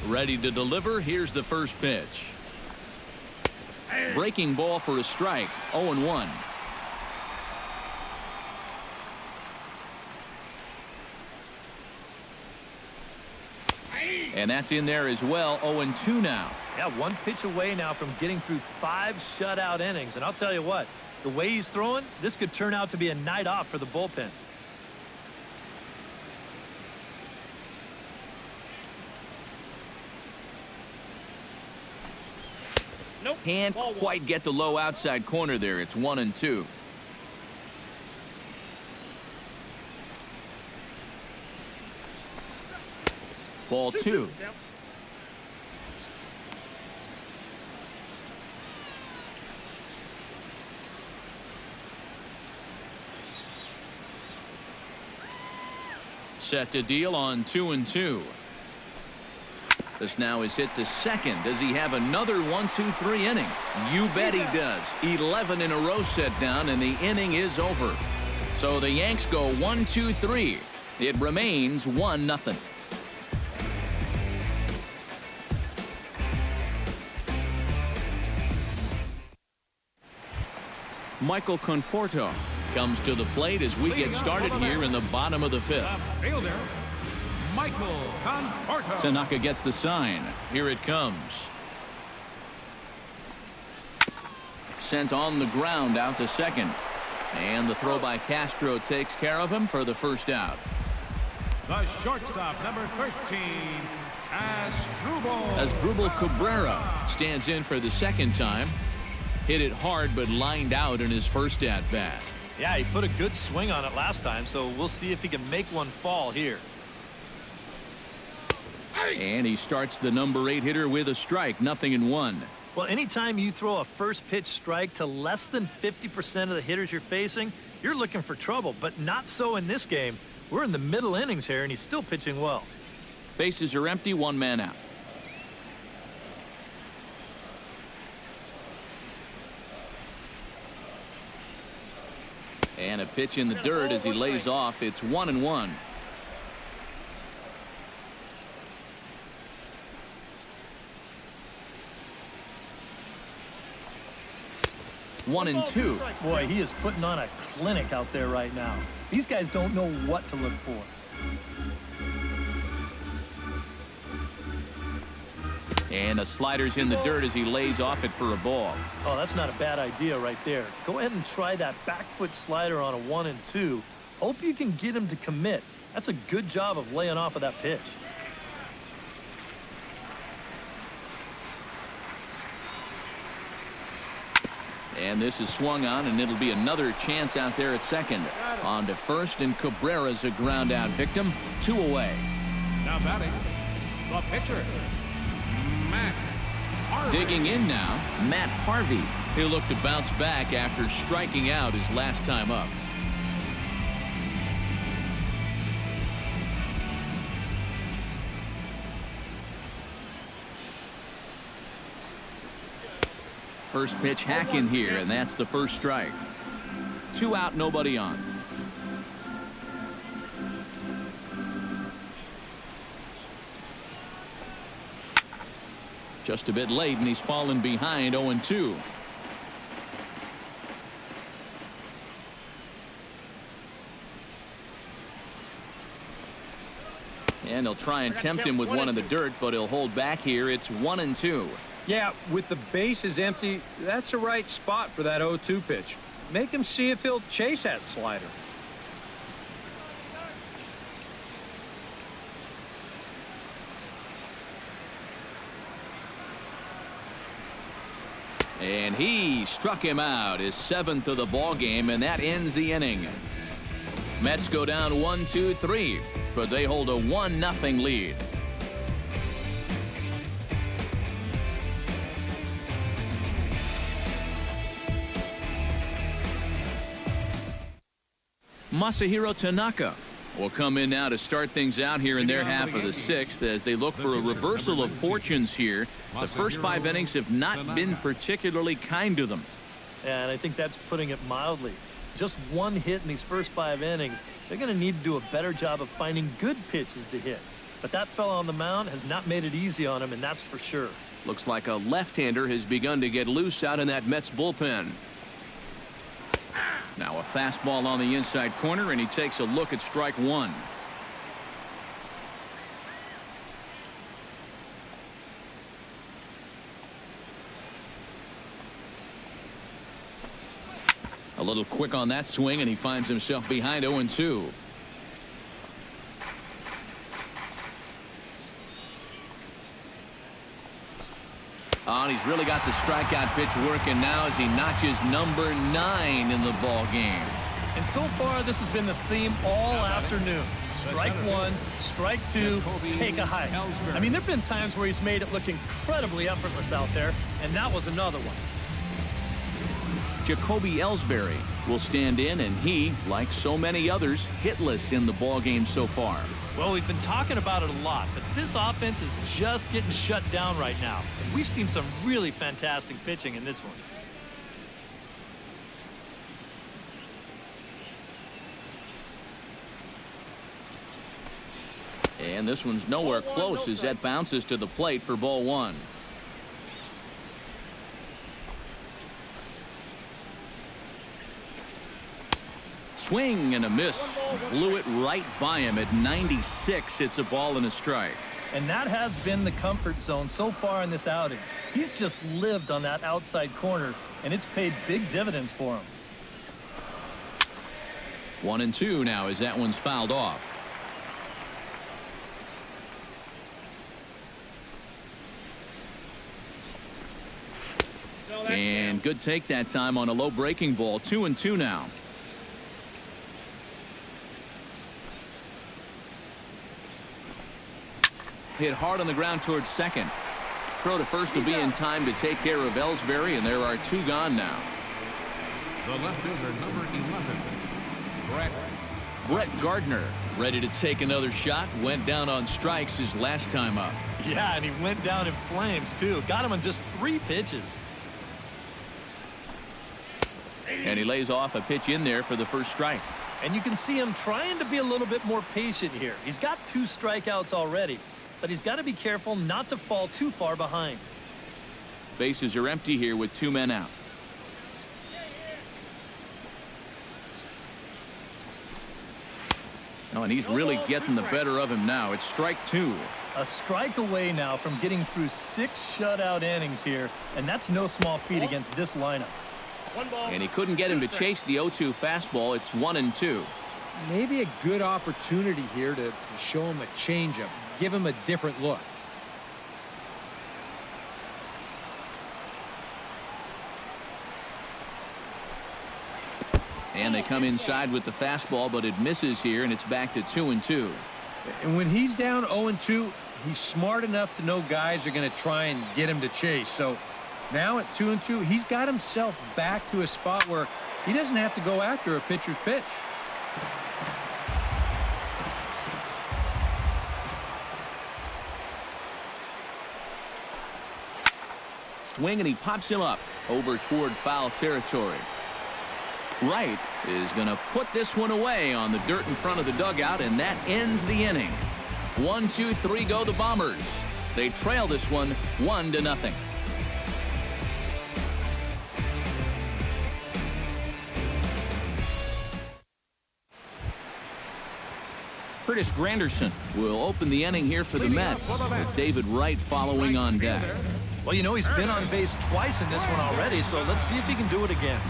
A: Ready to deliver. Here's the first pitch. Breaking ball for a strike. 0-1. And that's in there as well. 0-2 now.
D: Yeah, 1 pitch away now from getting through 5 shutout innings. And I'll tell you what, the way he's throwing, this could turn out to be a night off for the bullpen.
A: Can't quite get the low outside corner there. It's 1-2. Ball 2. Set to deal on 2-2. This now is hit to second. Does he have another 1-2-3 inning? You bet he does. 11 in a row set down, and the inning is over. So the Yanks go 1-2-3. It remains 1-0. Michael Conforto comes to the plate as we get started here in the bottom of the 5th.
C: The fielder, Michael Conforto.
A: Tanaka gets the sign. Here it comes. Sent on the ground out to second. And the throw by Castro takes care of him for the first out.
C: The shortstop, number 13,
A: Asdrubal Cabrera stands in for the second time. Hit it hard but lined out in his first at-bat.
D: Yeah, he put a good swing on it last time, so we'll see if he can make one fall here.
A: And he starts the number 8 hitter with a strike. 0-1.
D: Well, anytime you throw a first pitch strike to less than 50% of the hitters you're facing, you're looking for trouble, but not so in this game. We're in the middle innings here, and he's still pitching well.
A: Bases are empty, 1 man out. And a pitch in the dirt as he lays off. It's 1-1. One and two.
D: Boy, he is putting on a clinic out there right now. These guys don't know what to look for.
A: And a slider's in the dirt as he lays off it for a ball.
D: Oh, that's not a bad idea right there. Go ahead and try that back foot slider on a 1 and 2. Hope you can get him to commit. That's a good job of laying off of that pitch.
A: And this is swung on, and it'll be another chance out there at second. On to first, and Cabrera's a ground out victim. 2 away.
C: Now batting, the pitcher, Matt Harvey.
A: Digging in now, Matt Harvey. He'll look to bounce back after striking out his last time up. First pitch hack in here, and that's the first strike. 2 out, nobody on. Just a bit late, and he's fallen behind 0-2. And he'll try and tempt him with one in the dirt, but he'll hold back here. It's 1-2.
B: Yeah, with the bases empty, that's a right spot for that 0-2 pitch. Make him see if he'll chase that slider.
A: And he struck him out, his 7th of the ball game, and that ends the inning. Mets go down 1-2-3, but they hold a 1-0 lead. Masahiro Tanaka will come in now to start things out here in their half of the sixth as they look for a reversal of fortunes here. The first 5 innings have not been particularly kind to them.
D: Yeah, and I think that's putting it mildly. Just one hit in these first 5 innings. They're going to need to do a better job of finding good pitches to hit. But that fella on the mound has not made it easy on him, and that's for sure.
A: Looks like a left-hander has begun to get loose out in that Mets bullpen. Now a fastball on the inside corner, and he takes a look at strike one. A little quick on that swing, and he finds himself behind 0-2. Oh, and he's really got the strikeout pitch working now as he notches number 9 in the ball game.
D: And so far, this has been the theme all afternoon. Strike one, strike two, take a hike. I mean, there have been times where he's made it look incredibly effortless out there, and that was another one.
A: Jacoby Ellsbury will stand in, and he, like so many others, hitless in the ball game so far.
D: Well, we've been talking about it a lot, but this offense is just getting shut down right now. And we've seen some really fantastic pitching in this one.
A: And this one's nowhere close as that bounces to the plate for ball one. Swing and a miss. Blew it right by him at 96. It's a ball and a strike.
D: And that has been the comfort zone so far in this outing. He's just lived on that outside corner, and it's paid big dividends for him.
A: 1-2 now as that one's fouled off. And good take that time on a low breaking ball. 2-2 now. Hit hard on the ground towards second. Throw to first will be in time to take care of Ellsbury, and there are 2 gone now.
C: The left-hander, number 11,
A: Brett Gardner ready to take another shot. Went down on strikes his last time up.
D: Yeah, and he went down in flames, too. Got him on just 3 pitches.
A: And he lays off a pitch in there for the first strike.
D: And you can see him trying to be a little bit more patient here. He's got 2 strikeouts already, but he's got to be careful not to fall too far behind.
A: Bases are empty here with 2 men out. Oh, and he's really getting the better of him now. It's strike 2.
D: A strike away now from getting through 6 shutout innings here, and that's no small feat against this lineup.
A: And he couldn't get him to chase the 0-2 fastball. It's 1-2.
B: Maybe a good opportunity here to show him a changeup, give him a different look.
A: And they come inside with the fastball, but it misses here, and it's back to 2-2.
B: And when he's down 0-2, he's smart enough to know guys are going to try and get him to chase. So now at 2-2, he's got himself back to a spot where he doesn't have to go after a pitcher's pitch.
A: Swing, and he pops him up over toward foul territory. Wright is going to put this one away on the dirt in front of the dugout, and that ends the inning. 1, 2, 3 go the Bombers. They trail this one 1-0. Curtis Granderson will open the inning here for the Mets, with David Wright following on deck.
D: Well, you know, he's been on base twice in this one already, so let's see if he can do it again.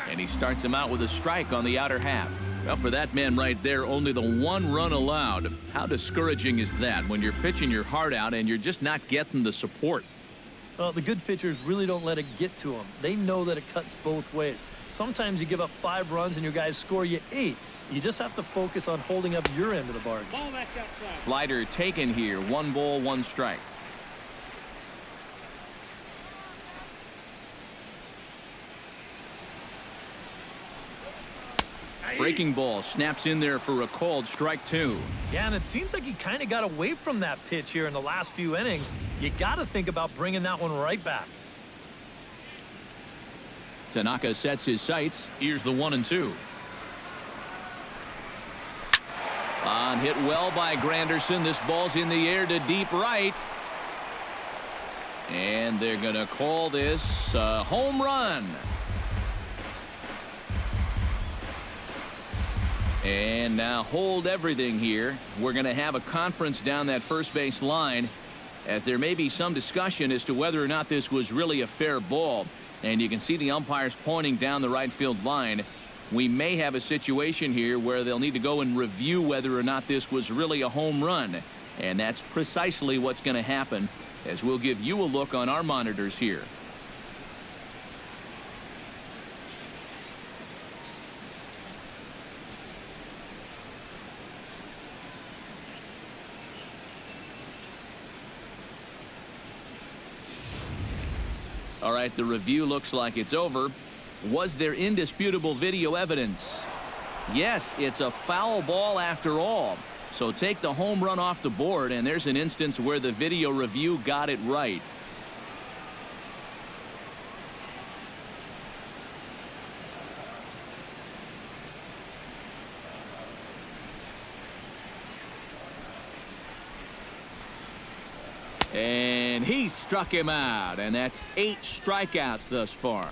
A: And he starts him out with a strike on the outer half. Well, for that man right there, only the 1 run allowed. How discouraging is that when you're pitching your heart out and you're just not getting the support?
D: Well, the good pitchers really don't let it get to them. They know that it cuts both ways. Sometimes you give up 5 runs and your guys score you 8. You just have to focus on holding up your end of the bargain.
A: Slider taken here. 1 ball, 1 strike. Breaking ball snaps in there for a called strike 2.
D: Yeah, and it seems like he kind of got away from that pitch here in the last few innings. You got to think about bringing that one right back.
A: Tanaka sets his sights. Here's the 1-2. On hit well by Granderson. This ball's in the air to deep right. And they're going to call this a home run. And now hold everything here. We're going to have a conference down that first base line, as there may be some discussion as to whether or not this was really a fair ball. And you can see the umpires pointing down the right field line. We may have a situation here where they'll need to go and review whether or not this was really a home run. And that's precisely what's going to happen, as we'll give you a look on our monitors here. All right, the review looks like it's over. Was there indisputable video evidence? Yes, it's a foul ball after all. So take the home run off the board, and there's an instance where the video review got it right. And he struck him out, and that's 8 strikeouts thus far.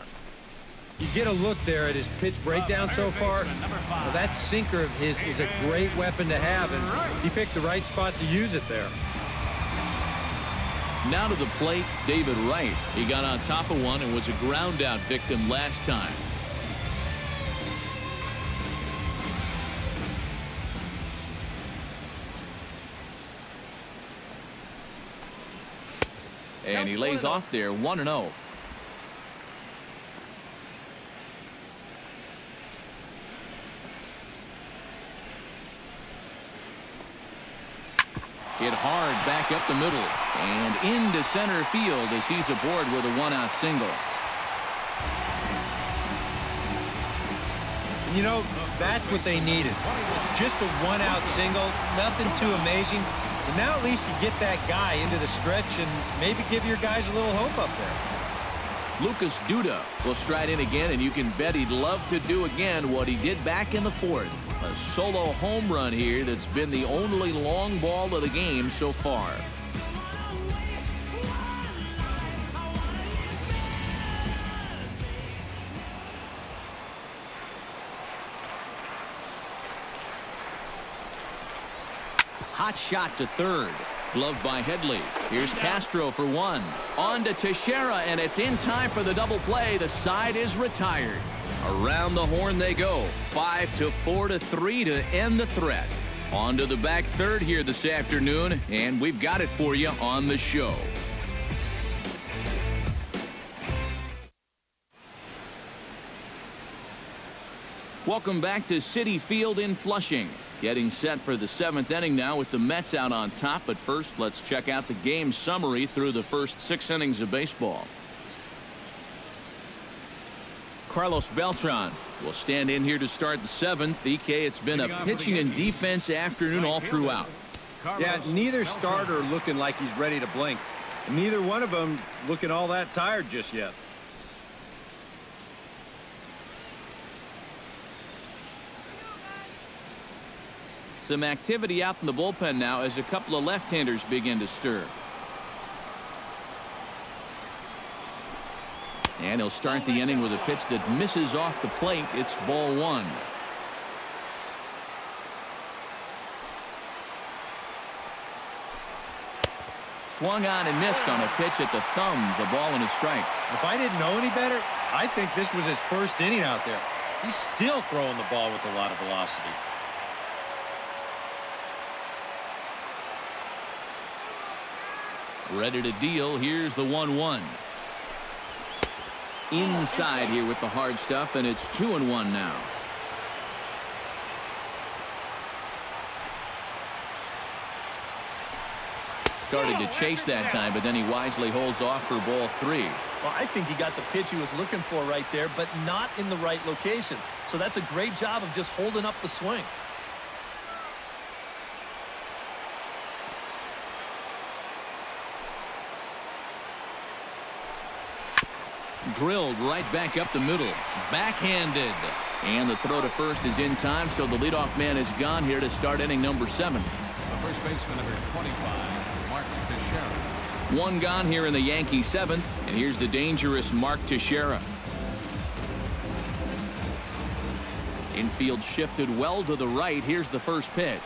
B: You get a look there at his pitch breakdown so far. Well, that sinker of his is a great weapon to have, and he picked the right spot to use it there.
A: Now to the plate, David Wright. He got on top of one and was a ground out victim last time. And he lays off there 1-0. Hit hard back up the middle and into center field as he's aboard with a 1-out single.
B: You know, that's what they needed. It's just a 1-out single, nothing too amazing. But now at least you get that guy into the stretch and maybe give your guys a little hope up there.
A: Lucas Duda will stride in again, and you can bet he'd love to do again what he did back in the 4th. A solo home run here that's been the only long ball of the game so far. Hot shot to third. Gloved by Headley. Here's Castro for 1. On to Teixeira, and it's in time for the double play. The side is retired. Around the horn they go. 5-4-3 to end the threat. On to the back third here this afternoon, and we've got it for you on the show. Welcome back to Citi Field in Flushing. Getting set for the 7th inning now with the Mets out on top. But first, let's check out the game summary through the first 6 innings of baseball. Carlos Beltran will stand in here to start the 7th. EK, it's been a pitching and defense afternoon all throughout.
B: Yeah, neither starter looking like he's ready to blink. And neither one of them looking all that tired just yet.
A: Some activity out in the bullpen now as a couple of left-handers begin to stir. And he'll start the inning with a pitch that misses off the plate. It's ball 1. Swung on and missed on a pitch at the thumbs. A ball and a strike.
B: If I didn't know any better, I think this was his first inning out there. He's still throwing the ball with a lot of velocity.
A: Ready to deal. Here's the 1-1. Inside here with the hard stuff, and it's 2-1 now. Started to chase that time, but then he wisely holds off for ball 3.
D: Well, I think he got the pitch he was looking for right there, but not in the right location. So that's a great job of just holding up the swing.
A: Drilled right back up the middle. Backhanded. And the throw to first is in time, so the leadoff man is gone here to start inning number 7.
C: The first baseman, number 25, Mark Teixeira.
A: One gone here in the Yankee 7th, and here's the dangerous Mark Teixeira. Infield shifted well to the right. Here's the first pitch.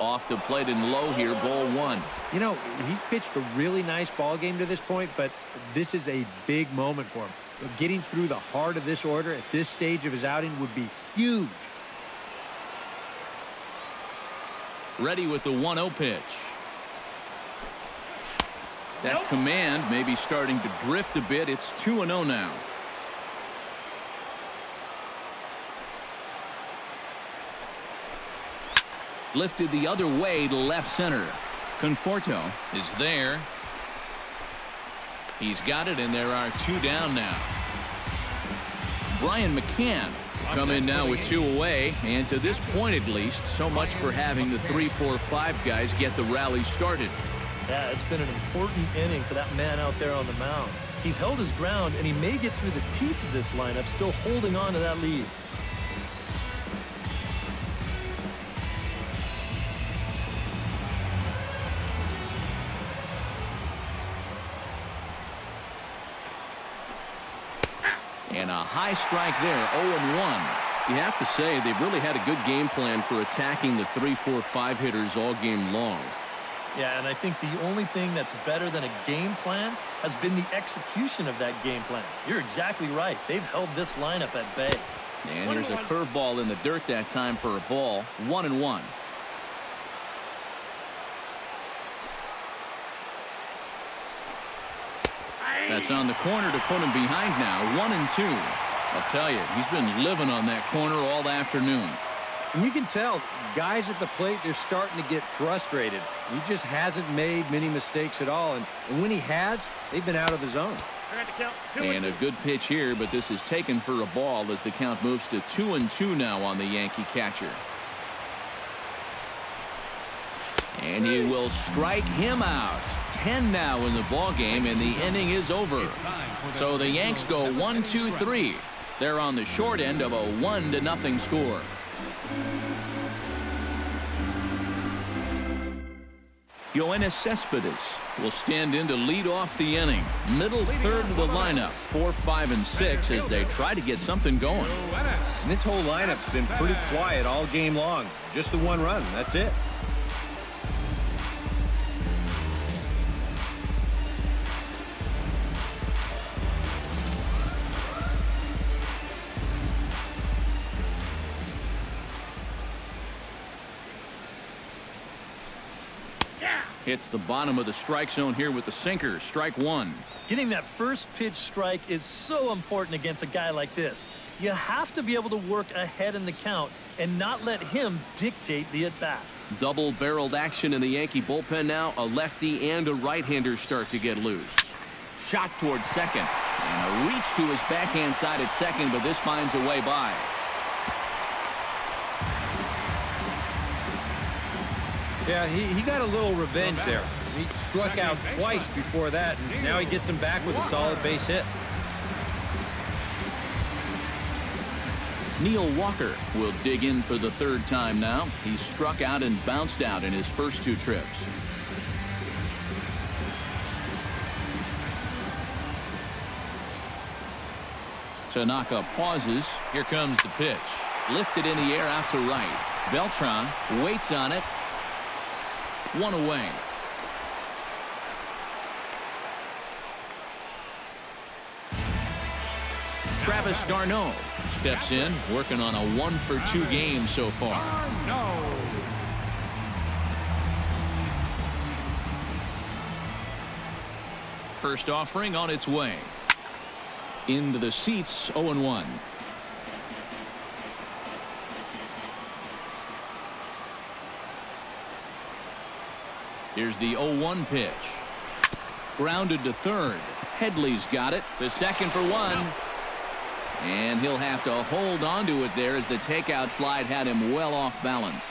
A: Off the plate and low here, ball 1.
B: You know, he's pitched a really nice ball game to this point, but this is a big moment for him. Getting through the heart of this order at this stage of his outing would be huge.
A: Ready with the 1-0 pitch. That command may be starting to drift a bit. It's 2-0 now. Lifted the other way to left center. Conforto is there. He's got it, and there are 2 down now. Brian McCann come in now with 2 away, and to this point at least, so much for having the 3, 4, 5 guys get the rally started.
D: Yeah, it's been an important inning for that man out there on the mound. He's held his ground, and he may get through the teeth of this lineup, still holding on to that lead.
A: And a high strike there, 0-1. You have to say they've really had a good game plan for attacking the 3, 4, 5 hitters all game long.
D: Yeah, and I think the only thing that's better than a game plan has been the execution of that game plan. You're exactly right. They've held this lineup at bay.
A: And here's a curveball in the dirt that time for a ball. 1-1. That's on the corner to put him behind now. 1-2. I'll tell you, he's been living on that corner all afternoon.
B: And you can tell guys at the plate, they're starting to get frustrated. He just hasn't made many mistakes at all. And when he has, they've been out of the zone.
A: And a good pitch here, but this is taken for a ball as the count moves to 2-2 now on the Yankee catcher. And he will strike him out. 10 now in the ball game, and the inning is over. So the Yanks go 1-2-3. They're on the short end of a 1-0 score. Yoenis Cespedes will stand in to lead off the inning. Middle third of the lineup, 4, 5, and 6 as they try to get something going.
B: And this whole lineup's been pretty quiet all game long. Just the 1 run. That's it.
A: Hits the bottom of the strike zone here with the sinker. Strike 1.
D: Getting that first pitch strike is so important against a guy like this. You have to be able to work ahead in the count and not let him dictate the at-bat.
A: Double-barreled action in the Yankee bullpen now. A lefty and a right-hander start to get loose. Shot towards second. And a reach to his backhand side at second, but this finds a way by.
B: Yeah, he got a little revenge there. He struck out twice before that, and now he gets him back with a solid base hit.
A: Neil Walker will dig in for the 3rd time now. He struck out and bounced out in his first 2 trips. Tanaka pauses. Here comes the pitch. Lifted in the air out to right. Beltran waits on it. 1 away. Travis d'Arnaud steps in, working on a 1-for-2 game so far. First offering on its way. Into the seats, 0-1. Here's the 0-1 pitch. Grounded to third. Headley's got it. The second for one. And he'll have to hold on to it there as the takeout slide had him well off balance.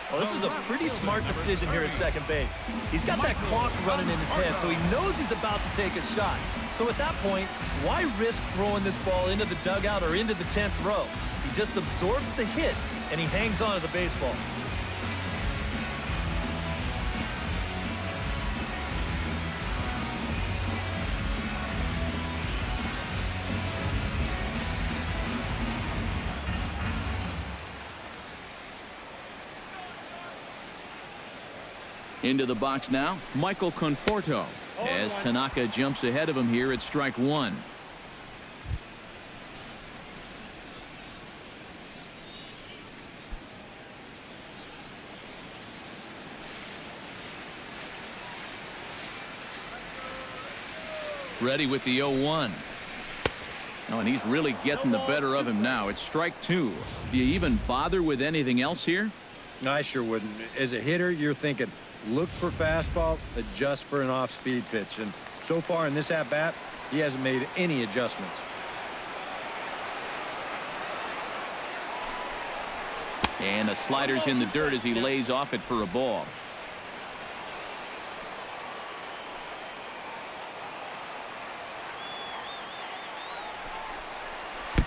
D: Well, this is a pretty smart decision here at second base. He's got that clock running in his head, so he knows he's about to take a shot. So at that point, why risk throwing this ball into the dugout or into the 10th row? He just absorbs the hit, and he hangs on to the baseball.
A: Into the box now, Michael Conforto, as Tanaka jumps ahead of him here at strike one. Ready with the 0-1. Oh, and he's really getting the better of him now. It's strike two. Do you even bother with anything else here?
B: No, I sure wouldn't. As a hitter, you're thinking, look for fastball, adjust for an off-speed pitch. And so far in this at-bat, he hasn't made any adjustments.
A: And the slider's in the dirt as he lays off it for a ball.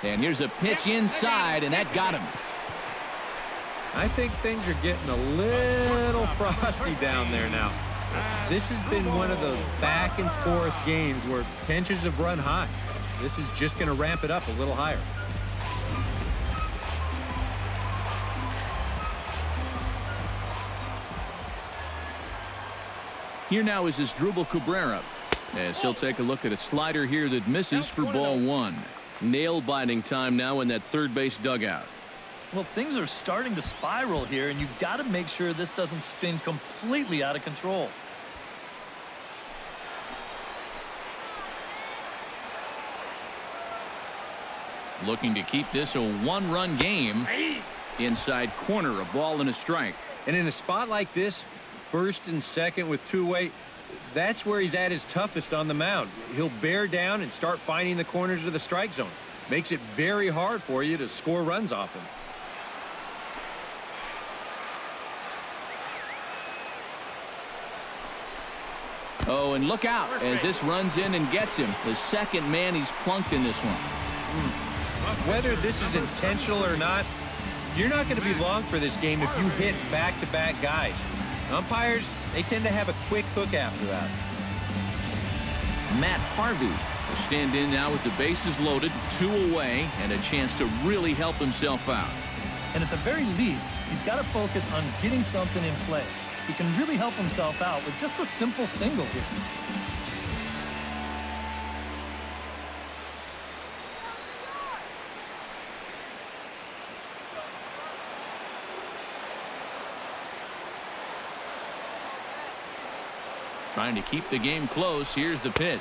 A: And here's a pitch inside, and that got him.
B: I think things are getting a little frosty down there now. This has been one of those back and forth games where tensions have run high. This is just going to ramp it up a little higher.
A: Here now is Asdrubal Cabrera, as he'll take a look at a slider here that misses for ball one. Nail-biting time now in that third base dugout.
D: Well, things are starting to spiral here, and you've got to make sure this doesn't spin completely out of control.
A: Looking to keep this a one-run game. Inside corner, a ball and a strike.
B: And in a spot like this, first and second with two-way, that's where he's at his toughest on the mound. He'll bear down and start finding the corners of the strike zone. Makes it very hard for you to score runs off him.
A: Oh, and look out as this runs in and gets him. The second man he's plunked in this one.
B: Whether this is intentional or not, you're not going to be long for this game if you hit back-to-back guys. Umpires, they tend to have a quick hook after that.
A: Matt Harvey will stand in now with the bases loaded, 2 away, and a chance to really help himself out.
D: And at the very least, he's got to focus on getting something in play. He can really help himself out with just a simple single here.
A: Trying to keep the game close. Here's the pitch.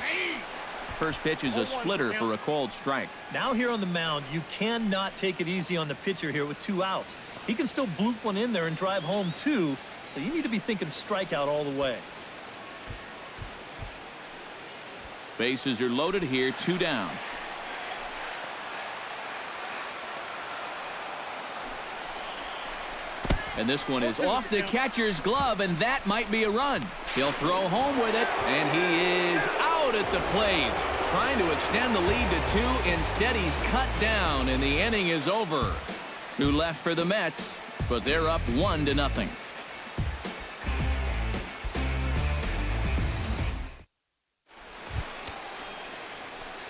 A: First pitch is a splitter for a called strike.
D: Now here on the mound, you cannot take it easy on the pitcher here with 2 outs. He can still bloop one in there and drive home 2, so you need to be thinking strikeout all the way.
A: Bases are loaded here, 2 down. And this one is off the catcher's glove, and that might be a run. He'll throw home with it, and he is out at the plate. Trying to extend the lead to 2. Instead, he's cut down, and the inning is over. 2 left for the Mets, but they're up 1-0.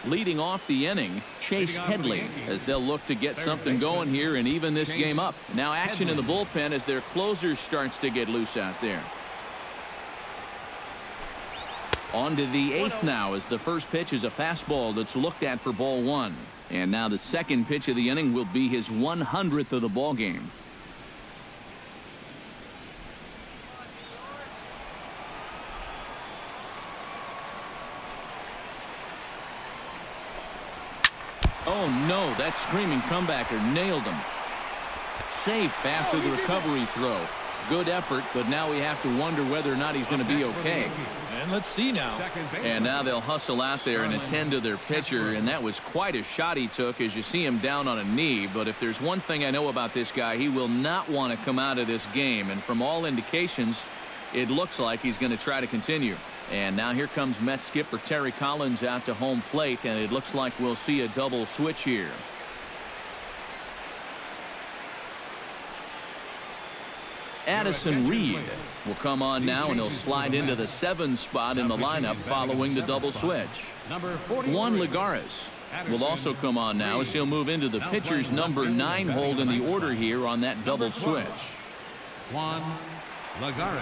A: Leading off the inning, Chase Headley, as they'll look to get something going here and even this game up. Now action in the bullpen as their closer starts to get loose out there. On to the 8th now, as the first pitch is a fastball that's looked at for ball 1. And now the second pitch of the inning will be his 100th of the ball game. Oh no, that screaming comebacker nailed him. Safe after the recovery throw. good effort, but now we have to wonder whether or not he's going to be okay.
D: And let's see now.
A: And now they'll hustle out there and attend to their pitcher, and that was quite a shot he took as you see him down on a knee. But if there's one thing I know about this guy, he will not want to come out of this game. And from all indications, it looks like he's going to try to continue. And now here comes Mets skipper Terry Collins out to home plate, and it looks like we'll see a double switch here. Addison Reed will come on now, and he'll slide into the 7 spot in the lineup following the double switch. Juan Lagares will also come on now as he'll move into the pitcher's number 9 hold in the order here on that double switch.
C: Juan Lagares.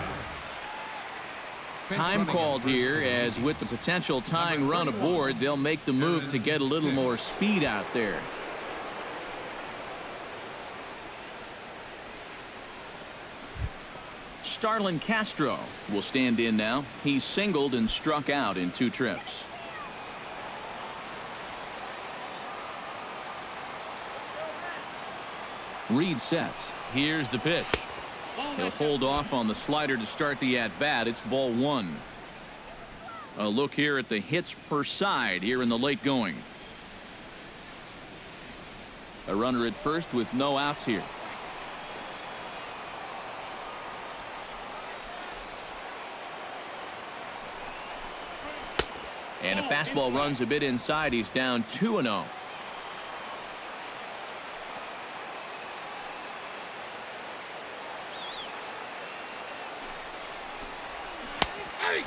A: Time called here, as with the potential tying run aboard, they'll make the move to get a little more speed out there. Starlin Castro will stand in now. He's singled and struck out in 2 trips. Reed sets. Here's the pitch. He'll hold off on the slider to start the at-bat. It's ball 1. A look here at the hits per side here in the late going. A runner at first with no outs here. And a fastball runs a bit inside. He's down 2-0.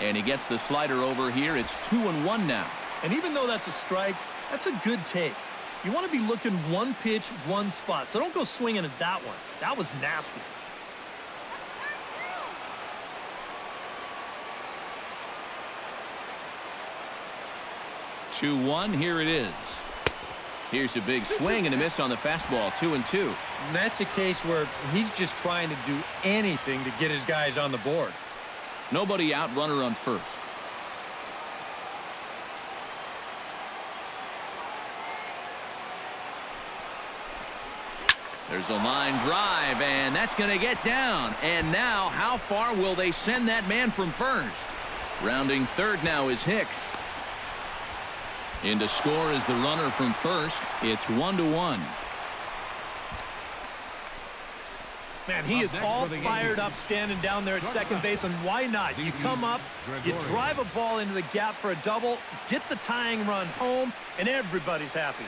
A: And he gets the slider over here. It's 2-1 now.
D: And even though that's a strike, that's a good take. You want to be looking one pitch, one spot. So don't go swinging at that one. That was nasty.
A: Here it is. Here's a big swing and a miss on the fastball. 2-2.
B: And that's a case where he's just trying to do anything to get his guys on the board.
A: Nobody out, runner on first. There's a line drive, and that's going to get down. And now, how far will they send that man from first? Rounding third now is Hicks. In to score is the runner from first. It's 1-1.
D: Man, he is all fired up standing down there at second base, and why not? You come up, you drive a ball into the gap for a double, get the tying run home, and everybody's happy.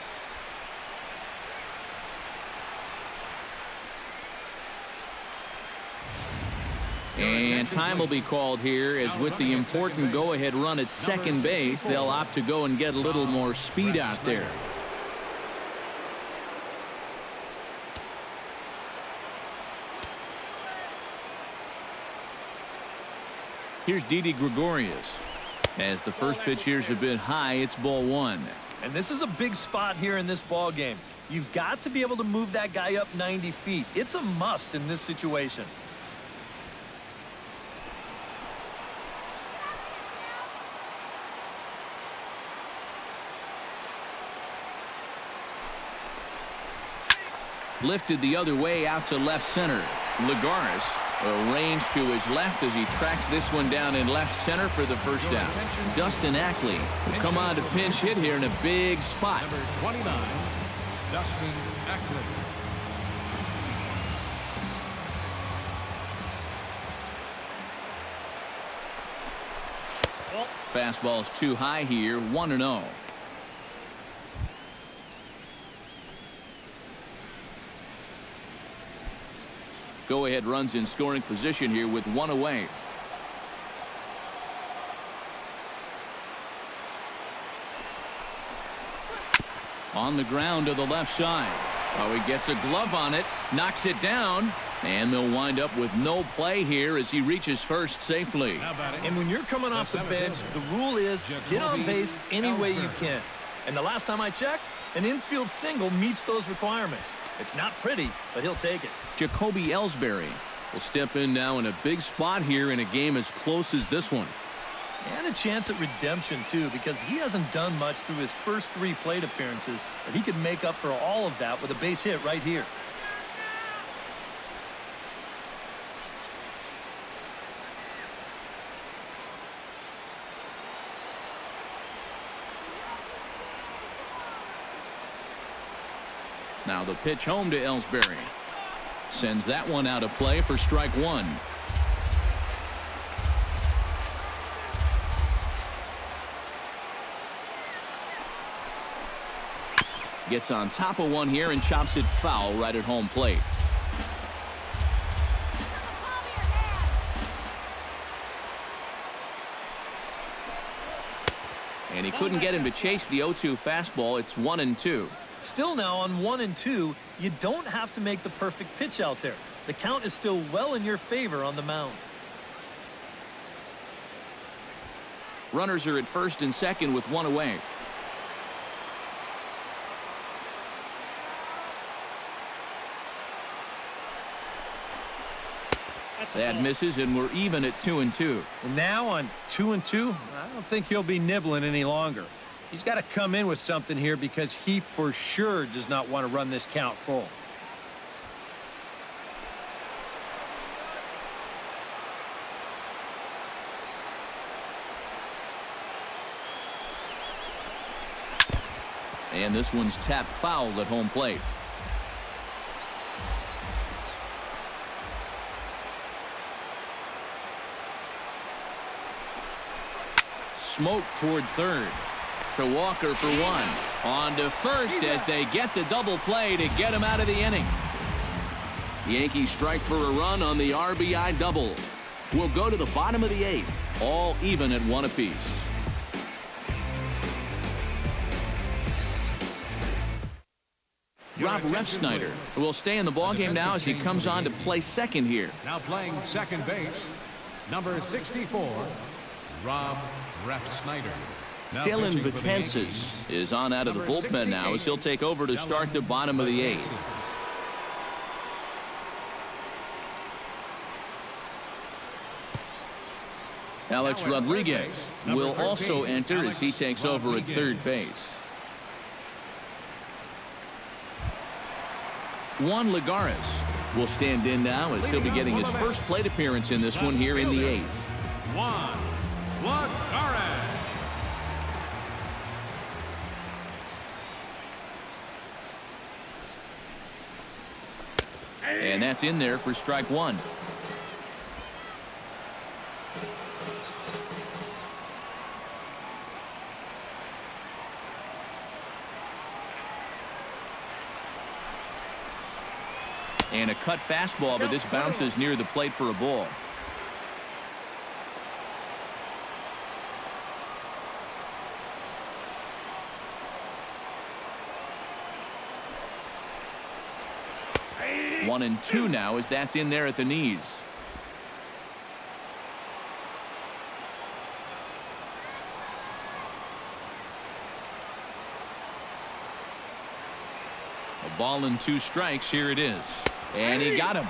A: And time will be called here, as with the important go-ahead run at second base, they'll opt to go and get a little more speed out there. Here's Didi Gregorius. As the first pitch here's a bit high, it's ball 1.
D: And this is a big spot here in this ball game. You've got to be able to move that guy up 90 feet. It's a must in this situation.
A: Lifted the other way out to left center. Lagares arranged to his left as he tracks this one down in left center for the first out. Dustin Ackley will come on to pinch hit here in a big spot.
C: Number 29, Dustin Ackley.
A: Fastball's too high here. 1-0. Go-ahead runs in scoring position here with 1 away. On the ground to the left side. Oh, he gets a glove on it, knocks it down, and they'll wind up with no play here as he reaches first safely.
D: And when you're coming off the bench, the rule is get on base any way you can. And the last time I checked, an infield single meets those requirements. It's not pretty, but he'll take it.
A: Jacoby Ellsbury will step in now in a big spot here in a game as close as this one.
D: And a chance at redemption, too, because he hasn't done much through his first 3 plate appearances, but he could make up for all of that with a base hit right here.
A: Now the pitch home to Ellsbury. Sends that one out of play for strike one. Gets on top of one here and chops it foul right at home plate. And he couldn't get him to chase the 0-2 fastball. It's 1-2.
D: Still now on 1-2, you don't have to make the perfect pitch out there. The count is still well in your favor on the mound.
A: Runners are at first and second with one away. That misses, and we're even at 2-2.
B: And now on 2-2, I don't think he'll be nibbling any longer. He's got to come in with something here because he for sure does not want to run this count full.
A: And this one's tapped foul at home plate. Smoke toward third. To Walker for one. On to first as they get the double play to get him out of the inning. The Yankees strike for a run on the RBI double. We'll go to the bottom of the eighth, all even at one apiece. Rob Refsnyder will stay in the ballgame now as he comes on to play second here.
C: Now playing second base, number 64, Rob Refsnyder. Now
A: Dylan
C: pitching for the Yankees,
A: Betances is on out of the bullpen now as he'll take over to start the bottom of the eighth. Alex Rodriguez will also enter as he takes over at third base. Juan Lagares will stand in now as he'll be getting his first plate appearance in this one here in the eighth.
C: Juan Lagares.
A: And that's in there for strike one. And a cut fastball, but this bounces near the plate for a ball. One and two now as that's in there at the knees. A ball and two strikes. Here it is. And he got him.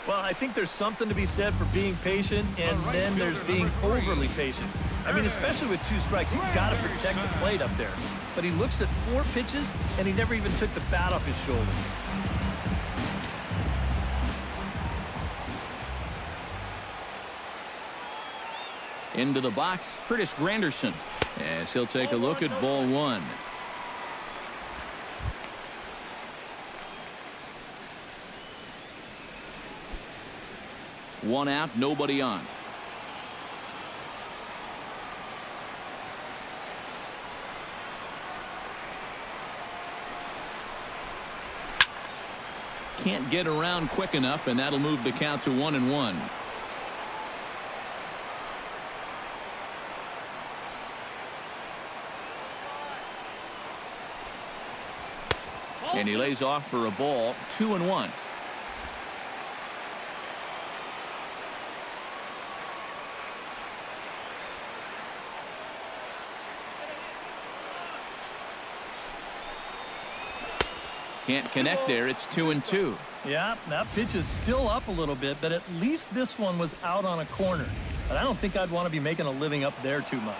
D: Well, I think there's something to be said for being patient, and then there's being overly patient. I mean, especially with two strikes, you've got to protect the plate up there. But he looks at 4 pitches, and he never even took the bat off his shoulder.
A: Into the box, Curtis Granderson, as he'll take a look at ball one. One out, nobody on. Can't get around quick enough, and that'll move the count to 1-1. And he lays off for a ball, 2-1. Can't connect there. It's 2-2.
D: Yeah, that pitch is still up a little bit, but at least this one was out on a corner. But I don't think I'd want to be making a living up there too much.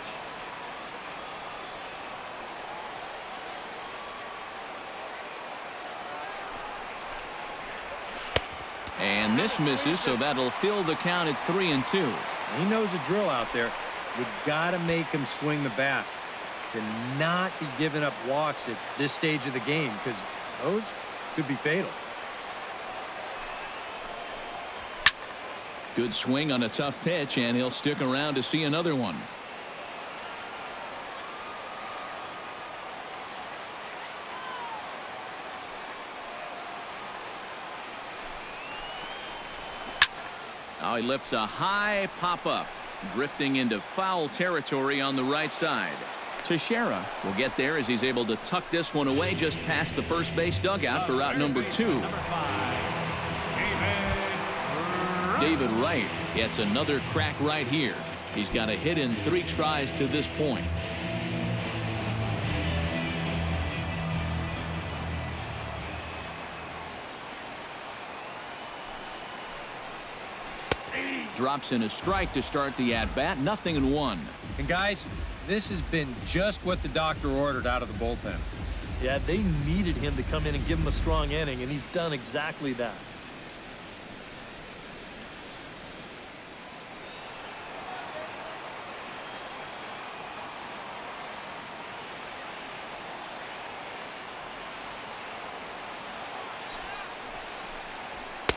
A: And this misses, so that'll fill the count at 3-2.
B: He knows the drill out there. We've got to make him swing the bat. to not be giving up walks at this stage of the game, because those could be fatal.
A: Good swing on a tough pitch, and he'll stick around to see another one. Now he lifts a high pop-up, drifting into foul territory on the right side. Teixeira will get there as he's able to tuck this one away just past the first base dugout for out number 2. David Wright gets another crack right here. He's got a hit in 3 tries to this point. Drops in a strike to start the at-bat. 0-1.
B: And guys, this has been just what the doctor ordered out of the bullpen.
D: Yeah, they needed him to come in and give him a strong inning, and he's done exactly that.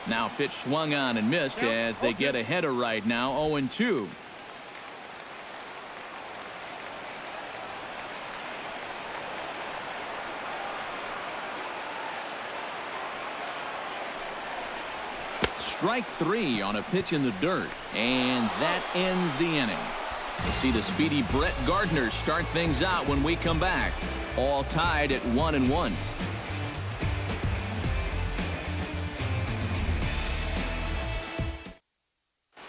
A: Now pitch swung on and missed as they get ahead of right now. 0-2. Strike 3 on a pitch in the dirt, and that ends the inning. We'll see the speedy Brett Gardner start things out when we come back. All tied at 1-1.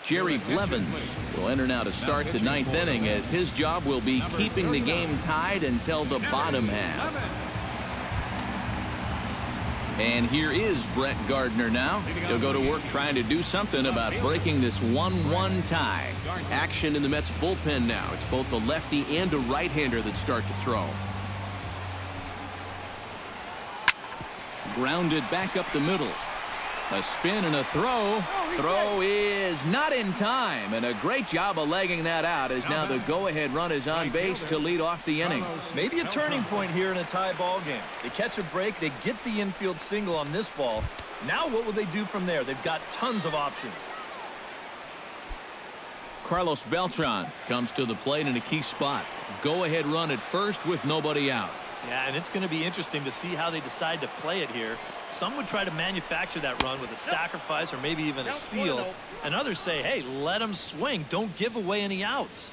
A: Jerry Blevins will enter now to start the 9th inning, as his job will be keeping the game tied until the bottom half. And here is Brett Gardner now. He'll go to work trying to do something about breaking this 1-1 tie. Action in the Mets bullpen now. It's both a lefty and a right-hander that start to throw. Grounded back up the middle. A spin and a throw. Throw is not in time, and a great job of legging that out, as now the go-ahead run is on base to lead off the inning.
D: Maybe a turning point here in a tie ball game. They catch a break, they get the infield single on this ball. Now what will they do from there? They've got tons of options.
A: Carlos Beltran comes to the plate in a key spot. Go-ahead run at first with nobody out.
D: Yeah, and it's going to be interesting to see how they decide to play it here. Some would try to manufacture that run with a sacrifice or maybe even a steal. And others say, hey, let them swing. Don't give away any outs.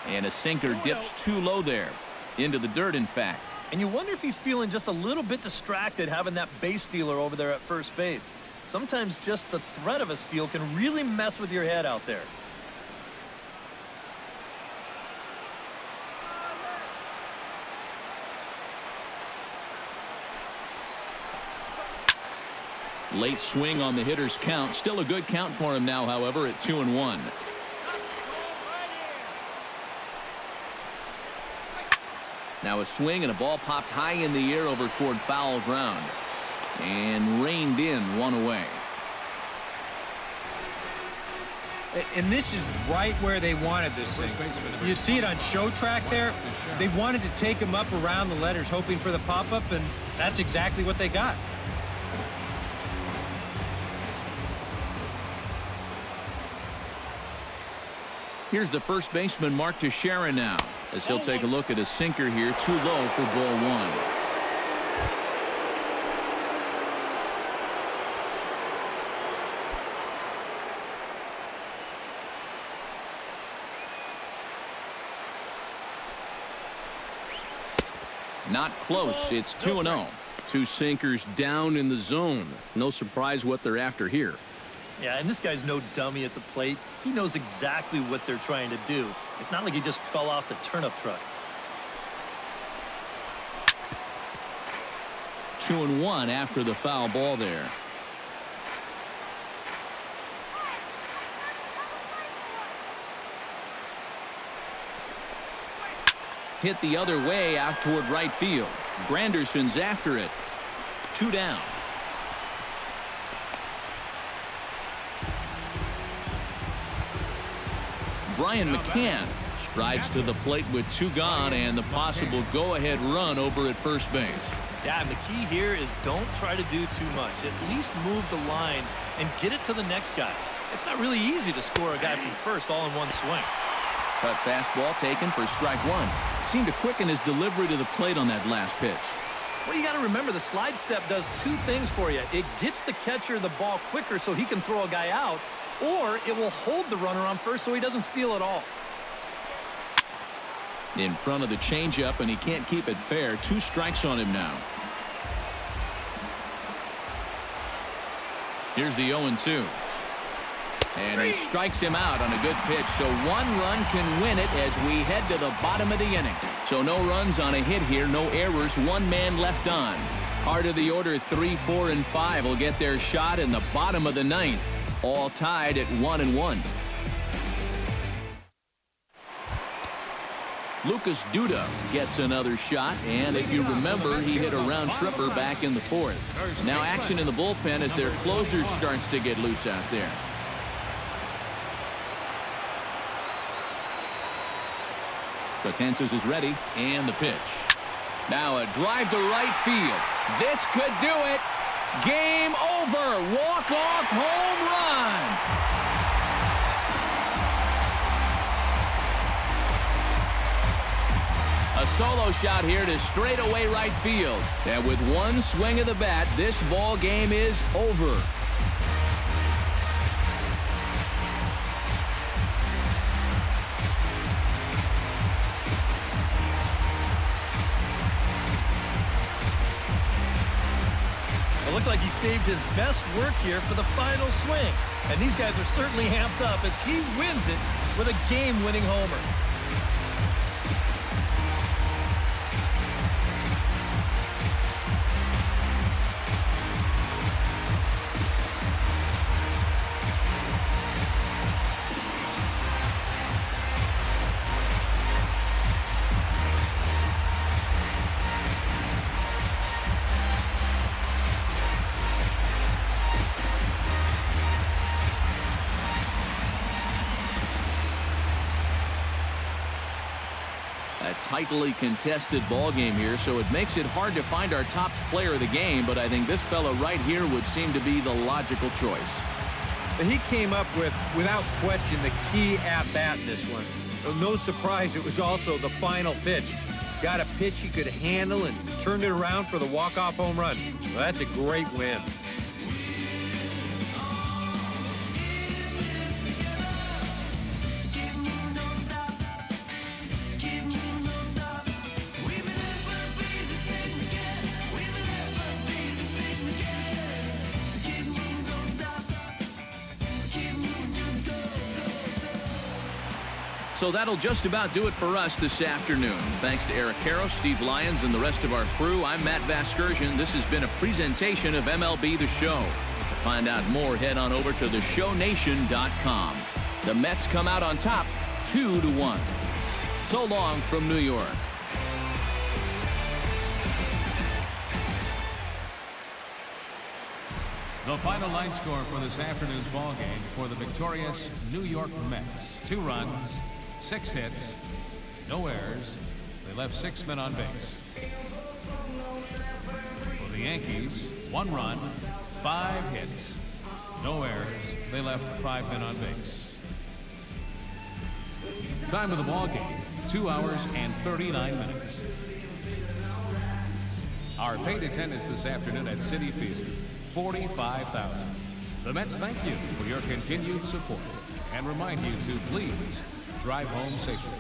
A: And a sinker dips too low there. Into the dirt, in fact.
D: And you wonder if he's feeling just a little bit distracted having that base stealer over there at first base. Sometimes just the threat of a steal can really mess with your head out there.
A: Late swing on the hitter's count. Still a good count for him now, however, at 2-1. Now a swing and a ball popped high in the air over toward foul ground. And reined in, one away.
B: And this is right where they wanted this thing. You see it on show track there. They wanted to take him up around the letters, hoping for the pop-up, and that's exactly what they got.
A: Here's the first baseman, Mark Teixeira, now, as he'll take a look at a sinker here, too low for ball 1. Not close. It's 2-0. Two sinkers down in the zone. No surprise what they're after here.
D: Yeah, and this guy's no dummy at the plate. He knows exactly what they're trying to do. It's not like he just fell off the turnip truck.
A: 2-1 after the foul ball there. Hit the other way out toward right field. Granderson's after it. 2 down. Brian McCann strides to the plate with 2 gone and the possible go-ahead run over at first base.
D: Yeah, and the key here is don't try to do too much. At least move the line and get it to the next guy. It's not really easy to score a guy from first all in one swing.
A: Cut fastball taken for strike 1. Seemed to quicken his delivery to the plate on that last pitch.
D: Well, you got to remember the slide step does 2 things for you. It gets the catcher the ball quicker so he can throw a guy out, or it will hold the runner on first so he doesn't steal it all.
A: In front of the changeup, and he can't keep it fair. 2 strikes on him now. Here's the 0-2. And he strikes him out on a good pitch, so 1 run can win it as we head to the bottom of the inning. So no runs on a hit here, no errors, 1 man left on. Heart of the order, 3, 4, and 5 will get their shot in the bottom of the 9th. All tied at 1-1. Lucas Duda gets another shot, and if you remember, he hit a round tripper back in the 4th. Now action in the bullpen as their closer starts to get loose out there. Betances is ready, and the pitch. Now a drive to right field. This could do it. Game over. Walk-off home run. A solo shot here to straightaway right field. And with 1 swing of the bat, this ball game is over.
D: It looked like he saved his best work here for the final swing. And these guys are certainly amped up as he wins it with a game-winning homer.
A: A tightly contested ball game here, so it makes it hard to find our top player of the game, but I think this fella right here would seem to be the logical choice.
B: But he came up with, without question, the key at-bat in this one. No surprise, it was also the final pitch. Got a pitch he could handle and turned it around for the walk-off home run. Well, that's a great win.
A: So that'll just about do it for us this afternoon. Thanks to Eric Karros, Steve Lyons, and the rest of our crew. I'm Matt Vasgersian. This has been a presentation of MLB The Show. To find out more, head on over to theshownation.com. The Mets come out on top 2-1. So long from New York.
C: The final line score for this afternoon's ball game for the victorious New York Mets. 2 runs, 6 hits, no errors. They left 6 men on base. For the Yankees, 1 run, 5 hits, no errors. They left 5 men on base. Time of the ball game, 2 hours and 39 minutes. Our paid attendance this afternoon at Citi Field, 45,000. The Mets thank you for your continued support and remind you to please drive home safely.